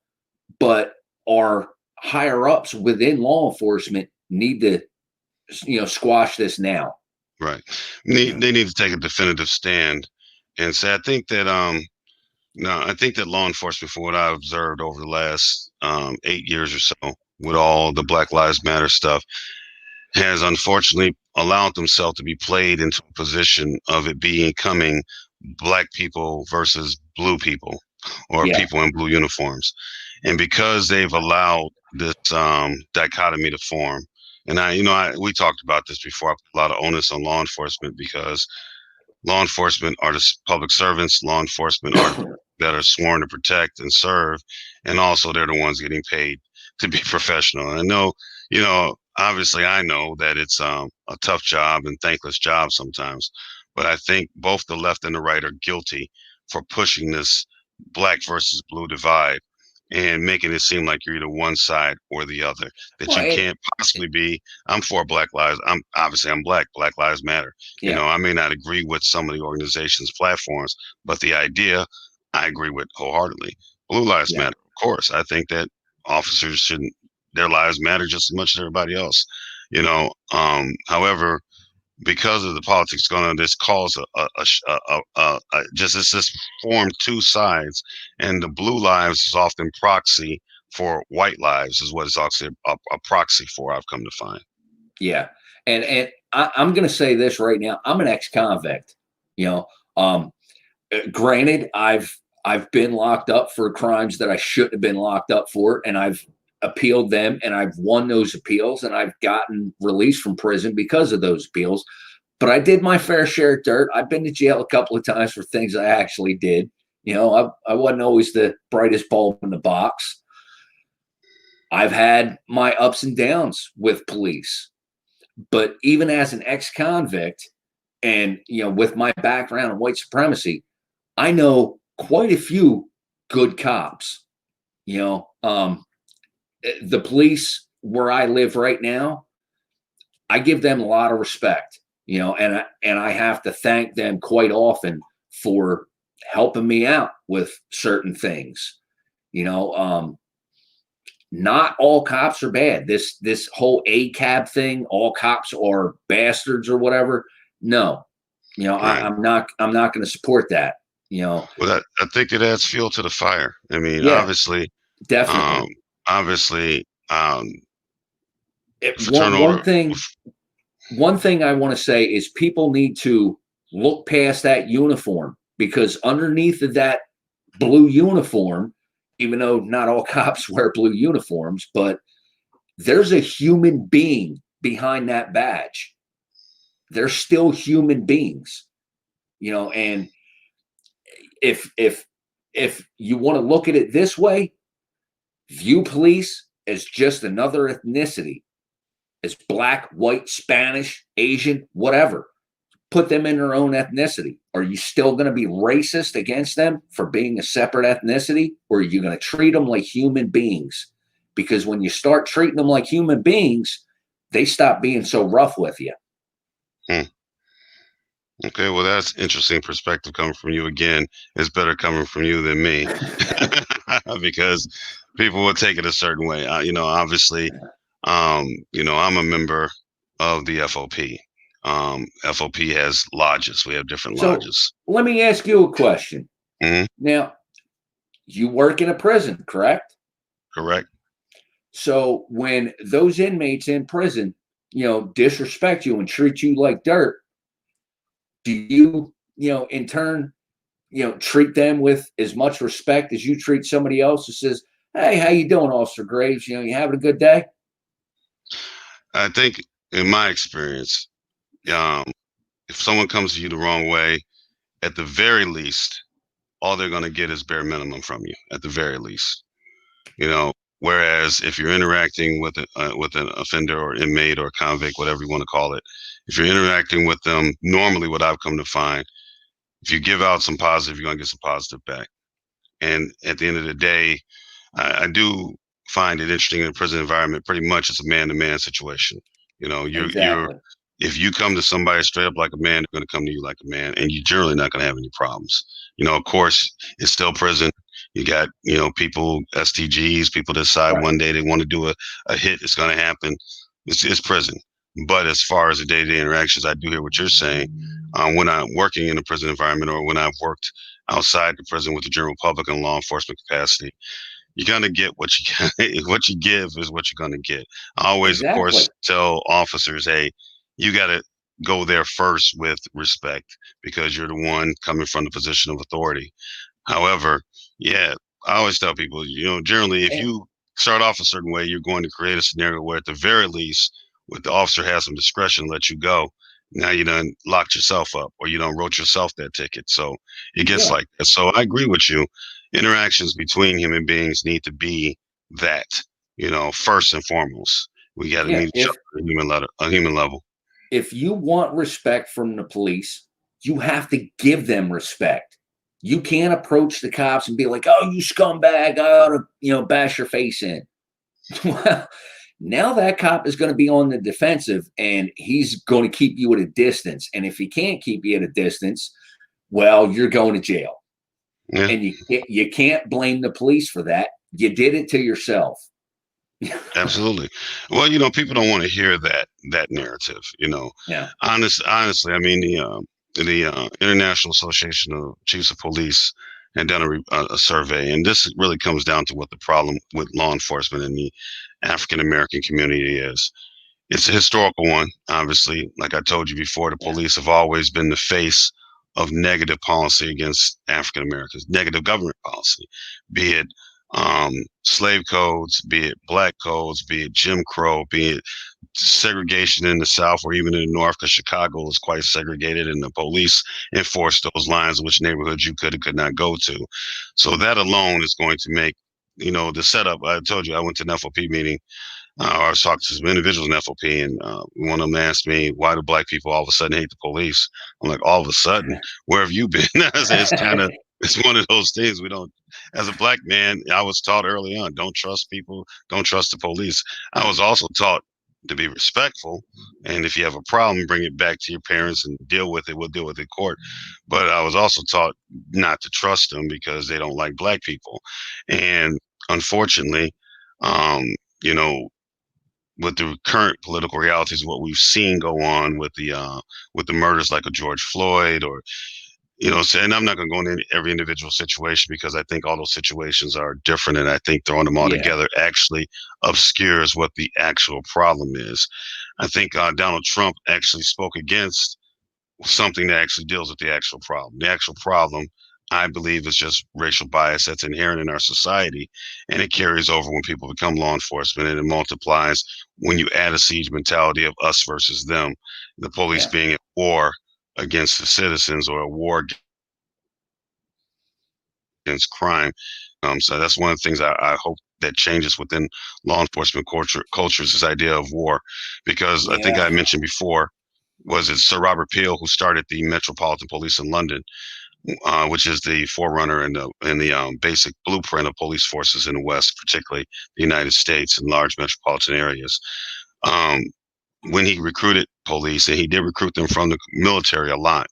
but our higher ups within law enforcement need to, squash this now. Right. They need to take a definitive stand and say, I think that law enforcement, from what I've observed over the last 8 years or so, with all the Black Lives Matter stuff, has unfortunately allowed themselves to be played into a position of it becoming black people versus blue people, or people in blue uniforms. And because they've allowed this dichotomy to form, and we talked about this before, I put a lot of onus on law enforcement, because law enforcement are the public servants. Law enforcement are that are sworn to protect and serve, and also they're the ones getting paid to be professional. And I know, obviously, I know that it's a tough job and thankless job sometimes, but I think both the left and the right are guilty for pushing this black versus blue divide and making it seem like you're either one side or the other, that you can't possibly be. I'm for Black Lives. I'm Black. Black Lives Matter. I may not agree with some of the organization's platforms, but the idea I agree with wholeheartedly. Blue Lives Matter, of course. I think that officers shouldn't, their lives matter just as much as everybody else. However, because of the politics going on, this calls this formed two sides, and the blue lives is often proxy for white lives, is what it's actually a proxy for. I've come to find. Yeah, and I'm going to say this right now. I'm an ex-convict. Granted, I've been locked up for crimes that I shouldn't have been locked up for, and I've appealed them, and I've won those appeals, and I've gotten released from prison because of those appeals. But I did my fair share of dirt. I've been to jail a couple of times for things I actually did. I wasn't always the brightest bulb in the box. I've had my ups and downs with police. But even as an ex-convict, and with my background in white supremacy, I know quite a few good cops. The police where I live right now, I give them a lot of respect, and I have to thank them quite often for helping me out with certain things. Not all cops are bad. This whole ACAB thing, all cops are bastards or whatever. No, right. I'm not going to support that. Well, I think it adds fuel to the fire. I mean, obviously, definitely. One thing I want to say is people need to look past that uniform, because underneath of that blue uniform, even though not all cops wear blue uniforms, but there's a human being behind that badge. They're still human beings, and if you want to look at it this way, view police as just another ethnicity, as black, white, Spanish, Asian, whatever. Put them in their own ethnicity. Are you still going to be racist against them for being a separate ethnicity, or are you going to treat them like human beings? Because when you start treating them like human beings, they stop being so rough with you. Okay, well, that's interesting perspective coming from you. Again, it's better coming from you than me, because people will take it a certain way. Obviously, I'm a member of the FOP. FOP has lodges. We have different lodges. Let me ask you a question. Mm-hmm. Now, you work in a prison, correct? Correct. So when those inmates in prison, disrespect you and treat you like dirt, do you, in turn, treat them with as much respect as you treat somebody else who says, "Hey, how you doing, Officer Graves? You having a good day?" I think, in my experience, if someone comes to you the wrong way, at the very least, all they're going to get is bare minimum from you, at the very least. Whereas if you're interacting with an offender or inmate or convict, whatever you want to call it, if you're interacting with them, normally what I've come to find, if you give out some positive, you're going to get some positive back. And at the end of the day, I do find it interesting in the prison environment. Pretty much it's a man-to-man situation. Exactly. if you come to somebody straight up like a man, they're going to come to you like a man, and you're generally not going to have any problems. Of course, it's still prison. You got, people, STGs, people decide one day they want to do a hit. It's going to happen. It's prison. But as far as the day-to-day interactions, I do hear what you're saying. When I'm working in a prison environment, or when I've worked outside the prison with the general public in law enforcement capacity, you're gonna get what you what you give is what you're gonna get. I always, of course, tell officers, hey, you got to go there first with respect, because you're the one coming from the position of authority. However, yeah, I always tell people, generally, if you start off a certain way, you're going to create a scenario where, at the very least, with the officer has some discretion to let you go. Now you done locked yourself up, or you done wrote yourself that ticket. So it gets like that. So I agree with you. Interactions between human beings need to be that, first and foremost. We got to meet each other at a human level. If you want respect from the police, you have to give them respect. You can't approach the cops and be like, "Oh, you scumbag, I ought to, bash your face in." Well, now that cop is going to be on the defensive, and he's going to keep you at a distance. And if he can't keep you at a distance, well, you're going to jail. Yeah. And you can't blame the police for that. You did it to yourself. Absolutely. Well, people don't want to hear that narrative. Yeah. Honestly, I mean, the International Association of Chiefs of Police had done a survey, and this really comes down to what the problem with law enforcement in the African American community is. It's a historical one, obviously. Like I told you before, the police have always been the face of negative policy against African Americans, negative government policy, be it slave codes, be it black codes, be it Jim Crow, be it segregation in the South or even in the North, because Chicago is quite segregated, and the police enforced those lines of which neighborhoods you could not go to. So that alone is going to make, the setup. I told you I went to an FOP meeting. I was talking to some individuals in FOP, and one of them asked me, why do black people all of a sudden hate the police? I'm like, all of a sudden, where have you been? It's one of those things we don't, as a black man, I was taught early on, don't trust people, don't trust the police. I was also taught to be respectful, and if you have a problem, bring it back to your parents and deal with it. We'll deal with it in court. But I was also taught not to trust them because they don't like black people. And unfortunately, with the current political realities, what we've seen go on with the murders like a George Floyd, or and I'm not going to go into every individual situation, because I think all those situations are different, and I think throwing them all together actually obscures what the actual problem is. I think Donald Trump actually spoke against something that actually deals with the actual problem. The actual problem, I believe, is just racial bias that's inherent in our society, and it carries over when people become law enforcement, and it multiplies when you add a siege mentality of us versus them, the police being at war against the citizens, or a war against crime. So that's one of the things I hope that changes within law enforcement cultures, this idea of war, because I think I mentioned before, was it Sir Robert Peel who started the Metropolitan Police in London, which is the forerunner and the basic blueprint of police forces in the West, particularly the United States and large metropolitan areas. When he recruited police, and he did recruit them from the military a lot.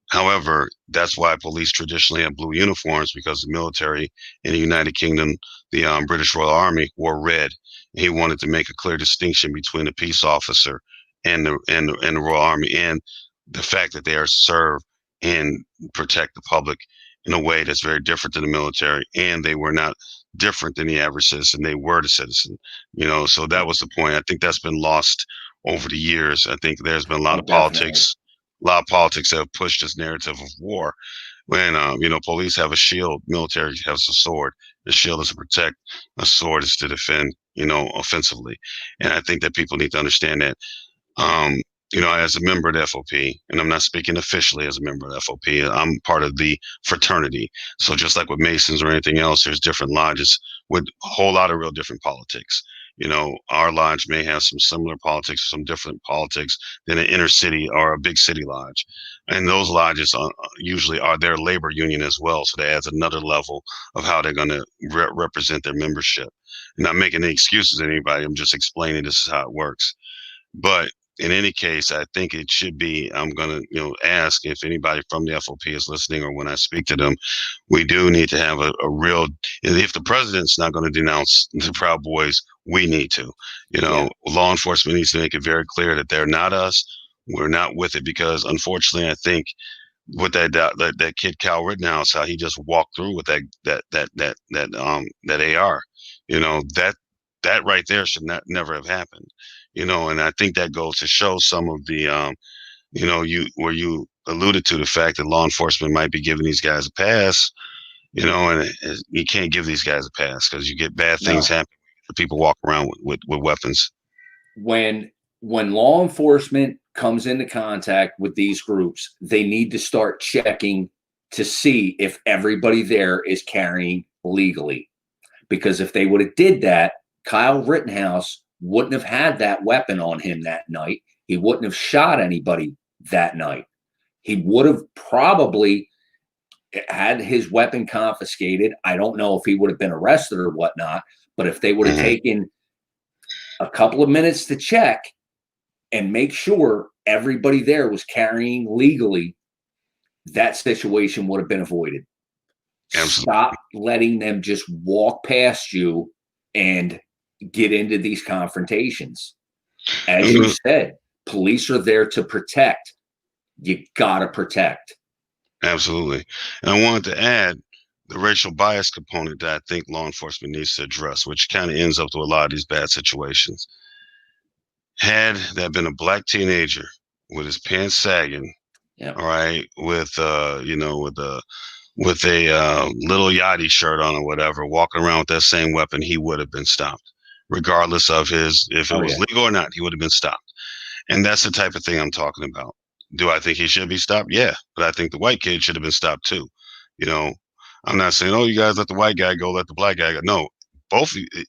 However, that's why police traditionally have blue uniforms, because the military in the United Kingdom, the British Royal Army, wore red. He wanted to make a clear distinction between a peace officer and the Royal Army, and the fact that they are served and protect the public in a way that's very different than the military, and they were not different than the average citizen. They were the citizen, so that was the point. I think that's been lost over the years. I think there's been a lot of politics that have pushed this narrative of war, when police have a shield, military has a sword. The shield is to protect, a sword is to defend, offensively. And I think that people need to understand that. As a member of the FOP, and I'm not speaking officially as a member of the FOP, I'm part of the fraternity. So just like with Masons or anything else, there's different lodges with a whole lot of real different politics. Our lodge may have some similar politics, some different politics than an inner city or a big city lodge. And those lodges usually are their labor union as well. So that adds another level of how they're going to represent their membership. I'm not making any excuses to anybody. I'm just explaining this is how it works. But in any case, I think it should be, I'm going to, ask if anybody from the FOP is listening, or when I speak to them, we do need to have a real, if the president's not going to denounce the Proud Boys, we need to, law enforcement needs to make it very clear that they're not us. We're not with it, because unfortunately, I think with that kid Kyle Rittenhouse, how he just walked through with that AR, that right there should never have happened, and I think that goes to show some of the, where you alluded to the fact that law enforcement might be giving these guys a pass, and you can't give these guys a pass, because you get bad things happen to people walk around with weapons. When law enforcement comes into contact with these groups, they need to start checking to see if everybody there is carrying legally. Because if they would have did that, Kyle Rittenhouse wouldn't have had that weapon on him that night. He wouldn't have shot anybody that night. He would have probably had his weapon confiscated. I don't know if he would have been arrested or whatnot, but if they would have taken a couple of minutes to check and make sure everybody there was carrying legally, that situation would have been avoided. Absolutely. Stop letting them just walk past you and get into these confrontations. As you said, police are there to protect. You gotta protect. Absolutely. And I wanted to add the racial bias component that I think law enforcement needs to address, which kind of ends up to a lot of these bad situations. Had that been a black teenager with his pants sagging, all right, with a little Yachty shirt on or whatever, walking around with that same weapon, he would have been stopped, regardless of if it was legal or not. He would have been stopped. And that's the type of thing I'm talking about. Do I think he should be stopped? Yeah, but I think the white kid should have been stopped too. I'm not saying, oh, you guys let the white guy go, let the black guy go. No,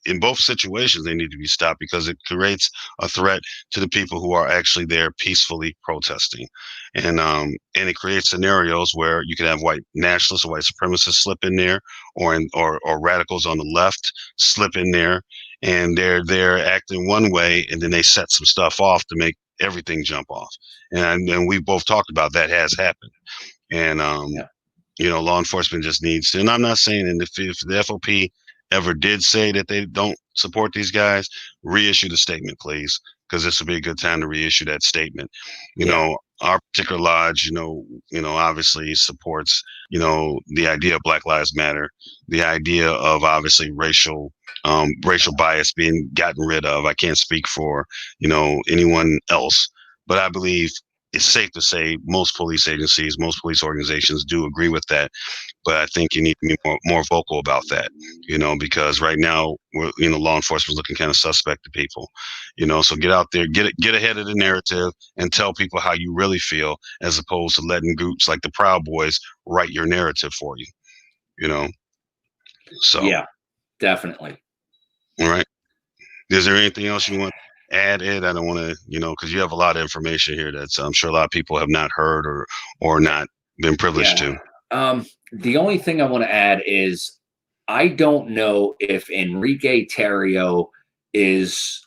in both situations, they need to be stopped, because it creates a threat to the people who are actually there peacefully protesting. And it creates scenarios where you can have white nationalists or white supremacists slip in there, or radicals on the left slip in there, and they're acting one way, and then they set some stuff off to make everything jump off. And we both talked about that has happened. And law enforcement just needs to, and I'm not saying, and if the FOP ever did say that they don't support these guys, reissue the statement, please, because this would be a good time to reissue that statement. Our particular lodge, obviously supports, the idea of Black Lives Matter, the idea of obviously racial bias being gotten rid of. I can't speak for, anyone else, but I believe it's safe to say most police agencies, most police organizations do agree with that. But I think you need to be more vocal about that, because right now, law enforcement is looking kind of suspect to people, so get out there, get ahead of the narrative and tell people how you really feel, as opposed to letting groups like the Proud Boys write your narrative for you, So. Yeah, definitely. All right. Is there anything else you want to add, Ed? I don't want to, because you have a lot of information here that I'm sure a lot of people have not heard or not been privileged to. The only thing I want to add is I don't know if Enrique Tarrio is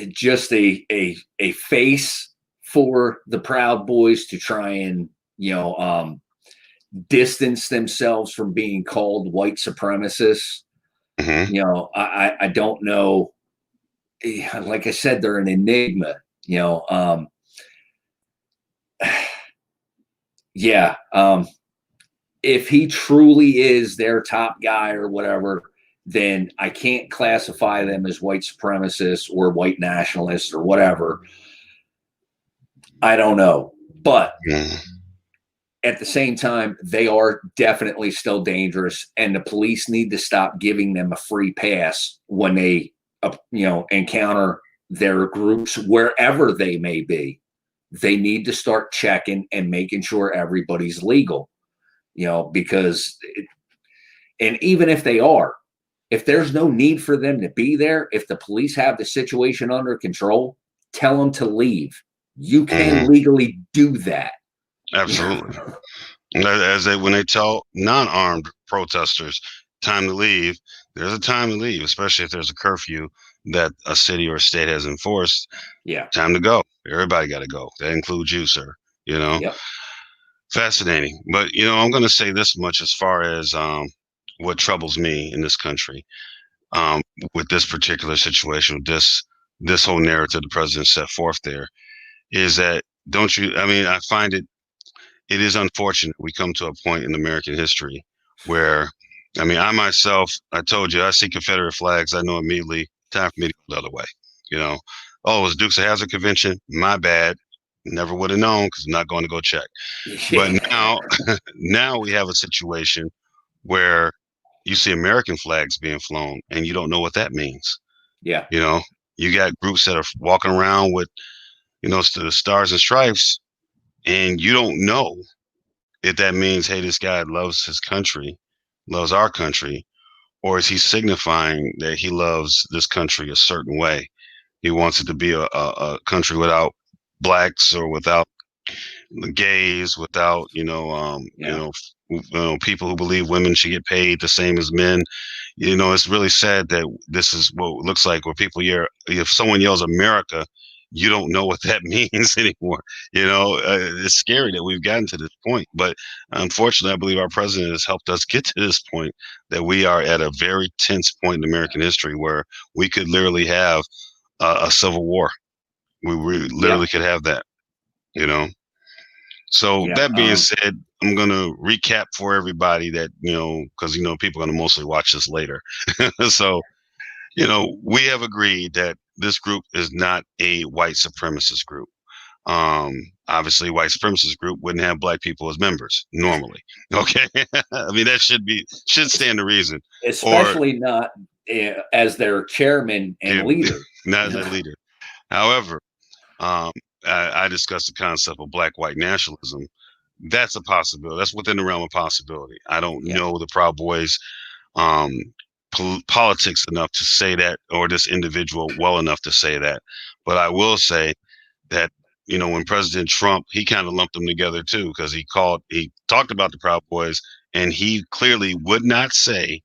just a face for the Proud Boys to try and, distance themselves from being called white supremacists. I don't know. Like I said, they're an enigma, if he truly is their top guy or whatever, then I can't classify them as white supremacists or white nationalists or whatever. I don't know. But at the same time, they are definitely still dangerous, and the police need to stop giving them a free pass when they, encounter their groups wherever they may be. They need to start checking and making sure everybody's legal. Because, and even if they are, if there's no need for them to be there, if the police have the situation under control, tell them to leave. You can legally do that. Absolutely. When they tell non-armed protesters time to leave, there's a time to leave, especially if there's a curfew that a city or a state has enforced. Yeah. Time to go. Everybody got to go. That includes you, sir. You know, Yep. Fascinating. But, I'm going to say this much as far as what troubles me in this country with this particular situation, with this whole narrative the president set forth there, is that I find it is unfortunate we come to a point in American history where, I myself, I told you, I see Confederate flags, I know immediately time for me to go the other way. Oh, it was Dukes of Hazzard convention? My bad. Never would have known because I'm not going to go check. But now we have a situation where you see American flags being flown and you don't know what that means. Yeah. You got groups that are walking around with, the stars and stripes, and you don't know if that means, hey, this guy loves his country, loves our country, or is he signifying that he loves this country a certain way? He wants it to be a country without blacks or without gays, without people who believe women should get paid the same as men. It's really sad that this is what it looks like, where people hear, if someone yells America, you don't know what that means anymore. It's scary that we've gotten to this point, but unfortunately, I believe our president has helped us get to this point, that we are at a very tense point in American history where we could literally have a civil war. We literally could have that, So that being said, I'm going to recap for everybody that, because, people are going to mostly watch this later. So, we have agreed that this group is not a white supremacist group. Obviously, white supremacist group wouldn't have black people as members normally. Okay. That should stand to reason. Especially not as their chairman and leader. Not as a leader. However, I discussed the concept of black-white nationalism. That's a possibility. That's within the realm of possibility. I don't know the Proud Boys politics enough to say that, or this individual well enough to say that. But I will say that, when President Trump, he kind of lumped them together too, because he talked about the Proud Boys, and he clearly would not say,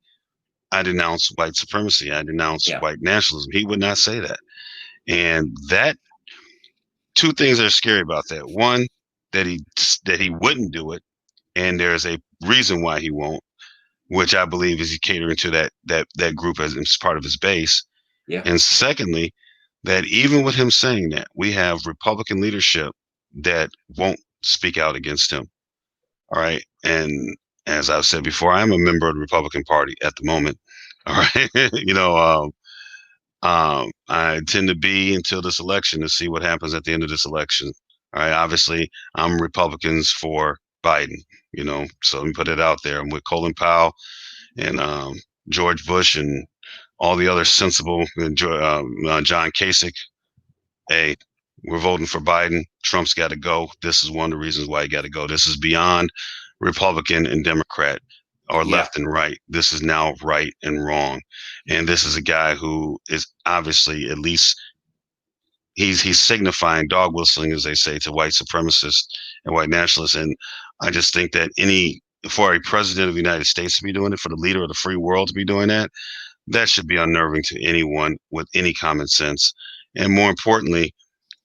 I denounce white supremacy, I denounce white nationalism. He would not say that. And that, two things are scary about that. One, that he wouldn't do it, and there's a reason why he won't, which I believe is he catering to that group as part of his base. Yeah. And secondly, that even with him saying that, we have Republican leadership that won't speak out against him. All right. And as I've said before, I'm a member of the Republican Party at the moment. All right. I intend to be until this election to see what happens at the end of this election. All right. Obviously, I'm Republicans for Biden, so let me put it out there. I'm with Colin Powell and George Bush and all the other sensible, John Kasich. Hey, we're voting for Biden. Trump's got to go. This is one of the reasons why he got to go. This is beyond Republican and Democrat, or left and right. This is now right and wrong. And this is a guy who is obviously, at least he's signifying, dog whistling, as they say, to white supremacists and white nationalists. And I just think that for a president of the United States to be doing it, for the leader of the free world to be doing that, that should be unnerving to anyone with any common sense. And more importantly,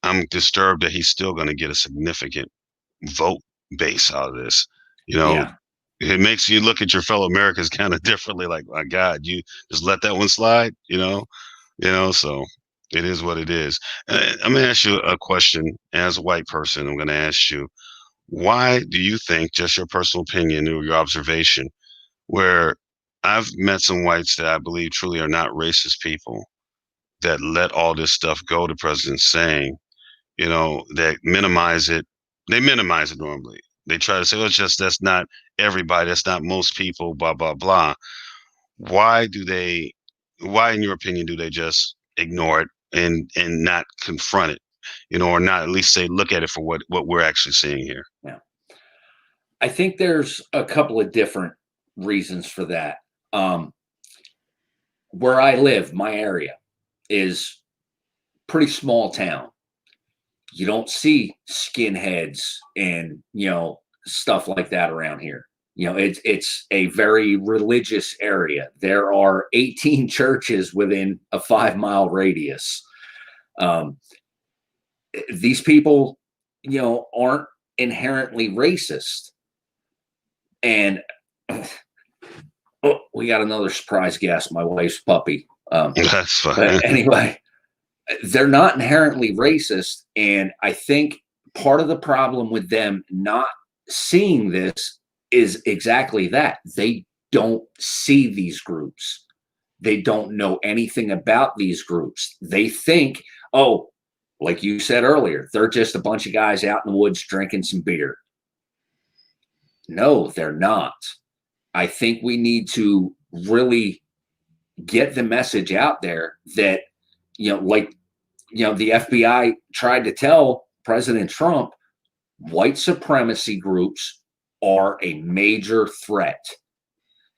I'm disturbed that he's still going to get a significant vote base out of this. It makes you look at your fellow Americans kind of differently. Like, my God, you just let that one slide, so it is what it is. I'm going to ask you a question as a white person. I'm going to ask you, why do you think, just your personal opinion or your observation, where I've met some whites that I believe truly are not racist people, that let all this stuff go, the president's saying, that minimize it. They minimize it normally. They try to say, well, that's not everybody. That's not most people, blah, blah, blah. Why, in your opinion, do they just ignore it and not confront it, or not at least say, look at it for what we're actually seeing here? Yeah. I think there's a couple of different reasons for that. Where I live, my area is pretty small town. You don't see skinheads and, stuff like that around here. It's a very religious area. There are 18 churches within a 5-mile radius. These people, aren't inherently racist. And we got another surprise guest, my wife's puppy. That's fine. But anyway, they're not inherently racist. And I think part of the problem with them not seeing this is exactly that. They don't see these groups. They don't know anything about these groups. They think, oh, like you said earlier, they're just a bunch of guys out in the woods drinking some beer. No, they're not. I think we need to really get the message out there that, the FBI tried to tell President Trump, white supremacy groups are a major threat.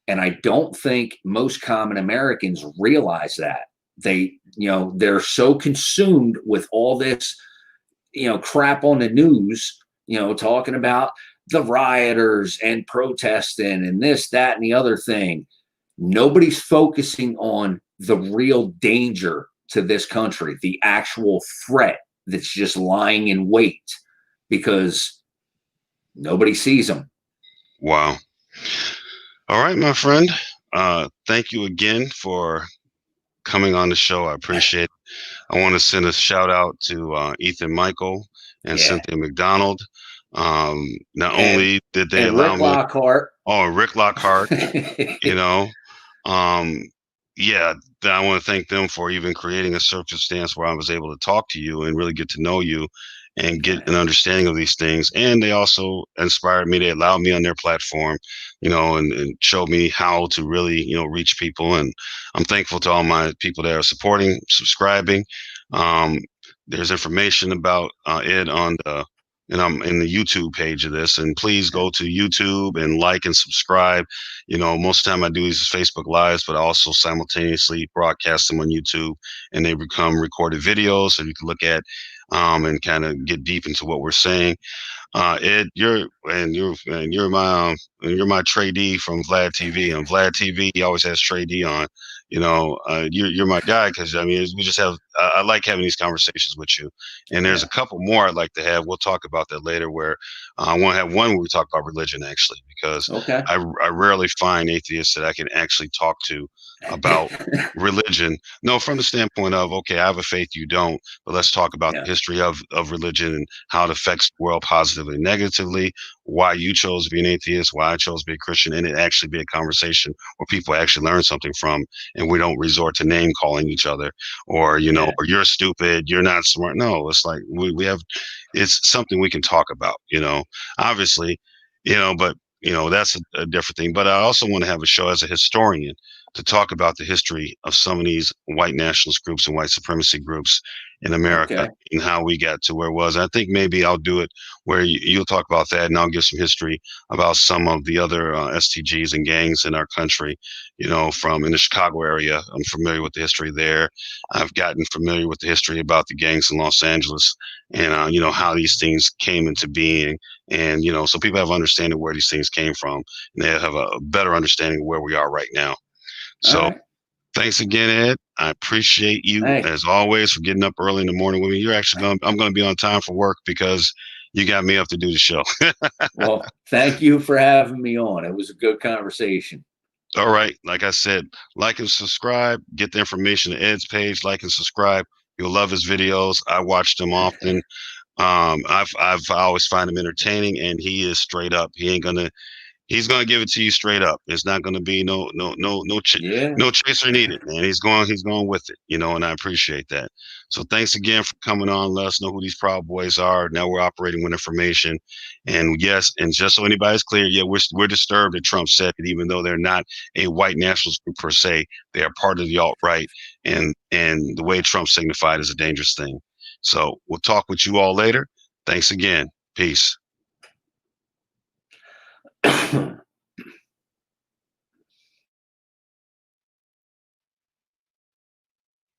And I don't think most common Americans realize that. They're so consumed with all this, crap on the news, talking about the rioters and protesting and this, that, and the other thing. Nobody's focusing on the real danger to this country, the actual threat that's just lying in wait, because nobody sees them. Wow. All right, my friend. Thank you again for coming on the show. I appreciate it. I want to send a shout out to Ethan Michael and Cynthia McDonald. Not only did they allow Rick Lockhart. Rick Lockhart, I want to thank them for even creating a circumstance where I was able to talk to you and really get to know you and get an understanding of these things. And they also inspired me. They allowed me on their platform, and showed me how to really, reach people. And I'm thankful to all my people that are supporting, subscribing. There's information about it on and I'm in the YouTube page of this, and please go to YouTube and like and subscribe. Most of the time I do these Facebook Lives, but I also simultaneously broadcast them on YouTube, and they become recorded videos so you can look at and kind of get deep into what we're saying. Ed, you're my tradee from Vlad TV. On Vlad TV, he always has tradee on. You're my guy, because we just have. I like having these conversations with you, and there's a couple more I'd like to have. We'll talk about that later. Where I want to have one where we talk about religion, actually, because I rarely find atheists that I can actually talk to about religion. No, from the standpoint of, okay, I have a faith, you don't, but let's talk about the history of religion and how it affects the world positively, negatively, why you chose to be an atheist, why I chose to be a Christian, and it actually be a conversation where people actually learn something from, and we don't resort to name calling each other, or, or you're stupid, you're not smart. No, it's like we have, it's something we can talk about, obviously, but that's a different thing. But I also want to have a show as a historian to talk about the history of some of these white nationalist groups and white supremacy groups in America and how we got to where it was. I think maybe I'll do it where you'll talk about that, and I'll give some history about some of the other STGs and gangs in our country, from in the Chicago area. I'm familiar with the history there. I've gotten familiar with the history about the gangs in Los Angeles and, how these things came into being. And, so people have understanding where these things came from, and they have a better understanding of where we are right now. So thanks again, Ed. I appreciate you as always for getting up early in the morning with me. I'm going to be on time for work because you got me up to do the show. Well, thank you for having me on. It was a good conversation. All right. Like I said, like and subscribe, get the information to Ed's page, like and subscribe. You'll love his videos. I watch them often. I always find him entertaining, and he is straight up. He's gonna give it to you straight up. It's not gonna be no chaser needed, man. He's going with it, and I appreciate that. So thanks again for coming on. Let us know who these Proud Boys are. Now we're operating with information, and yes, and just so anybody's clear, we're disturbed that Trump said that even though they're not a white nationalist group per se, they are part of the alt-right, and the way Trump signified is a dangerous thing. So we'll talk with you all later. Thanks again. Peace.